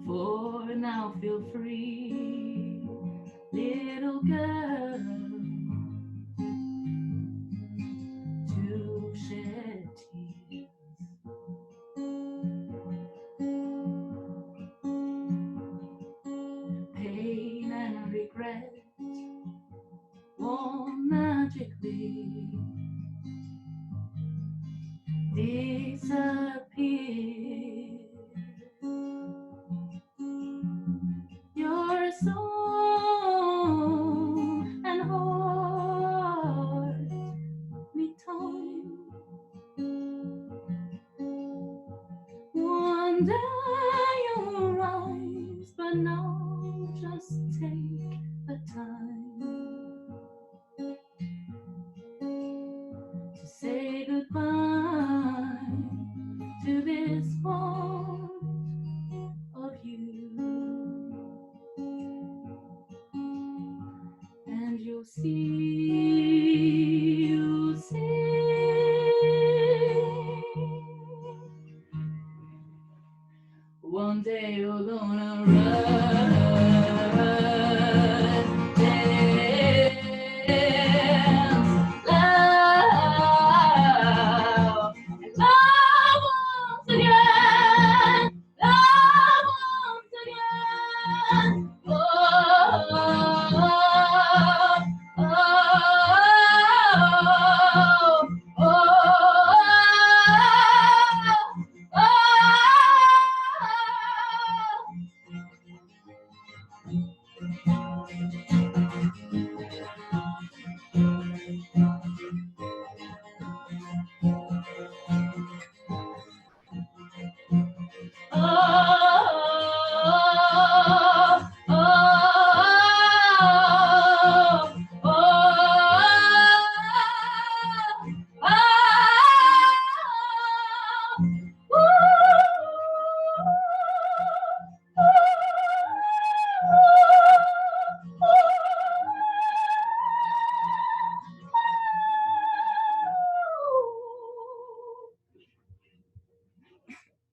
C: For now feel free, little girl, to shed tears. Pain and regret won't magically disappear. Your soul and heart need time. One day you'll rise, but now just take the time to say goodbye to this part of you, and you'll see, you'll see. One day you're gonna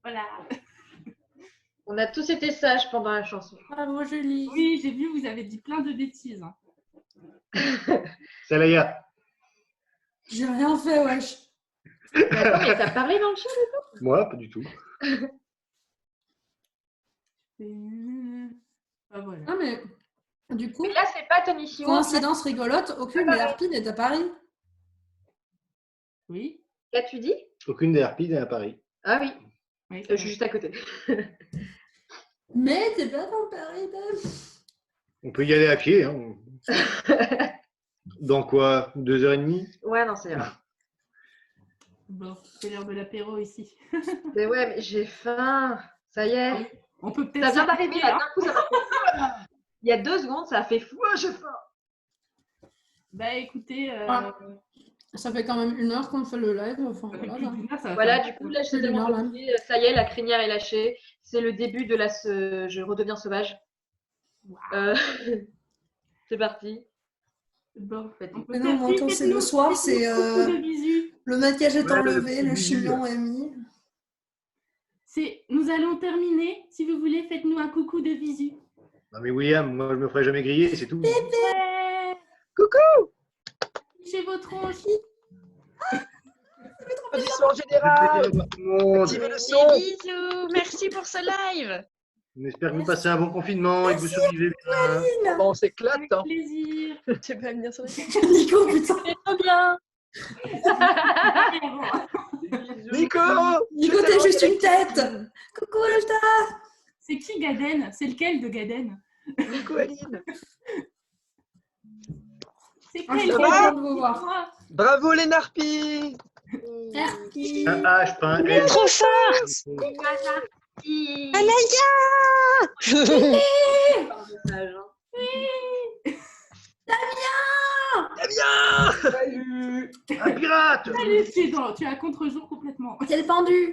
C: Voilà.
I: On a tous été sages pendant la chanson.
H: Bravo, Julie.
C: Oui, j'ai vu, vous avez dit plein de bêtises. Hein.
F: C'est Laïa.
H: J'ai rien fait, wesh.
I: Mais attends, mais t'as parlé dans le chat?
F: Moi, pas du tout.
C: Ah, voilà.
H: Ah, mais du coup,
I: Mais là, c'est pas Tony Siwo.
H: coïncidence rigolote, aucune des harpies n'est à Paris.
C: Oui.
I: Qu'as-tu dit?
F: Aucune des harpies n'est à Paris.
I: Ah oui,
C: Oui,
I: je suis juste à côté.
H: Mais t'es pas dans Paris, Dave.
F: On peut y aller à pied. Hein. Dans quoi? 2h30?
I: Ouais, non, c'est vrai.
C: Bon, c'est l'heure de l'apéro ici.
I: Mais ouais, mais j'ai faim. Ça y est.
C: On peut peut-être
I: Ça vient
C: s'arrêter,
I: d'arriver là,
C: hein.
I: d'un coup, ça m'a fait. Il y a 2 secondes, ça a fait fou. Ouais, j'ai faim.
C: Bah écoutez,
H: Ah. Ça fait quand même 1 heure qu'on fait le live. Enfin,
C: ça fait
H: voilà,
C: plus
H: là.
C: d'une heure, ça va
I: Voilà,
C: faire
I: du coup, là, je
H: Plus
I: suis
H: d'une
I: tellement
H: heure, là.
I: fatiguée. Ça y est, la crinière est lâchée. C'est le début de je redeviens sauvage. C'est parti.
C: Bon, on peut
H: Mais non, moi,
C: peut-être-
H: quand c'est
C: faites-nous-
H: le soir,
C: faites-nous
H: c'est
C: beaucoup de bisous.
H: le maquillage est
F: Ouais,
H: enlevé, le
F: bisous.
H: chignon est mis.
C: Nous allons terminer. Si vous voulez, faites-nous un coucou de visu.
F: Non mais William, moi je me ferai jamais griller, c'est tout.
C: Ouais.
G: Coucou!
C: Chez vos tronches.
G: Applaudissements généraux!
F: Monde.
G: Activez le
J: Des
G: son!
J: bisous, merci pour ce live.
F: On espère que vous passez un bon confinement et que vous survivez bien.
G: Bon, on s'éclate,
C: Avec
G: hein.
C: plaisir.
J: Tu peux venir sur le
H: Nico, putain.
J: trop bien.
G: Nico!
H: Nico, t'es juste une tête. Coucou, Lolta.
C: C'est qui Gaden? C'est lequel de Gaden?
G: Nico Aline!
C: C'est
H: Ah, je
C: quel
H: suis trop
G: va
H: contente de vous voir.
C: Moi.
G: Bravo les Narpis!
H: Merci.
F: Un H, pas un L.
J: Trop fort.
G: Damien!
F: Un pirate.
C: Allez, tu es à contre-jour complètement.
H: Quel pendu.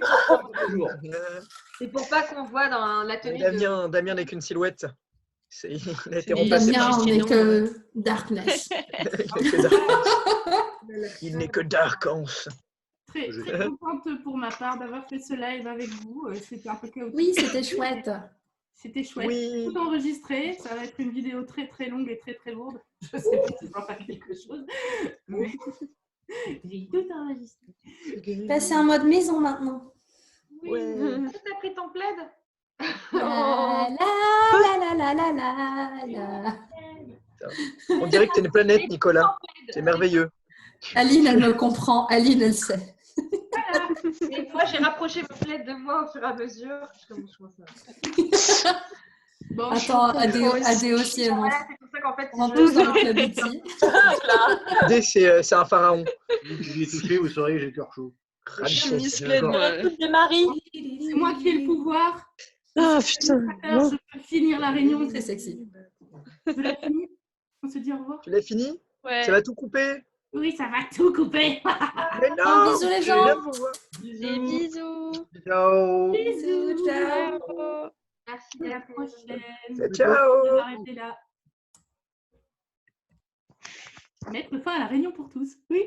G: Bonjour.
I: C'est pour pas qu'on voit dans l'atelier. de-
G: Damien n'est qu'une silhouette. Il a été
J: Et
G: remplacé
H: Damien,
G: par
H: on
J: juste
H: n'est
J: les
H: que Darkness.
G: Il n'est que Darkance.
C: Très,
F: Je-
C: très contente pour ma part d'avoir fait ce live avec vous. C'était un peu chaotique.
H: Oui, c'était chouette.
C: C'était chouette.
G: Oui.
C: Tout enregistré. Ça va être une vidéo très très longue et très très lourde. Je sais pas si je vais en faire quelque chose. Mais j'ai tout enregistré.
H: Passer en mode maison maintenant.
G: Ouais.
I: T'as pris ton plaid?
H: La la la la la la la.
G: On dirait que tu es une planète, Nicolas. C'est merveilleux.
H: Aline, elle me comprend. Aline, elle sait.
I: Et moi, j'ai rapproché mon plaid de moi au fur et à mesure. Je commence ça.
C: Bon,
H: Attends, Adé aussi, elle montre.
I: Voilà, c'est pour ça qu'en fait,
H: On rentre tous dans le club Iti.
G: Dé, c'est un pharaon.
F: Si j'y ai touché, vous saurez que j'ai le cœur chaud.
J: Je suis musclée de Marie.
C: c'est moi qui ai le pouvoir.
J: Ah putain.
C: Alors, je peux finir la réunion.
H: Très sexy.
C: Je l'ai fini. On se dit au revoir.
G: Tu l'as fini?
J: Ouais.
G: Ça va tout couper?
C: Oui, ça va tout couper.
G: Mais non!
H: Bisous, les
G: je
H: gens.
G: viens vous voir.
J: Des bisous.
F: Ciao.
H: Bisous, ciao.
J: Ciao.
I: Merci
C: À la
I: d'être
C: prochaine.
G: Ciao!
C: On va arrêter là. Mettre fin à la réunion pour tous. Oui.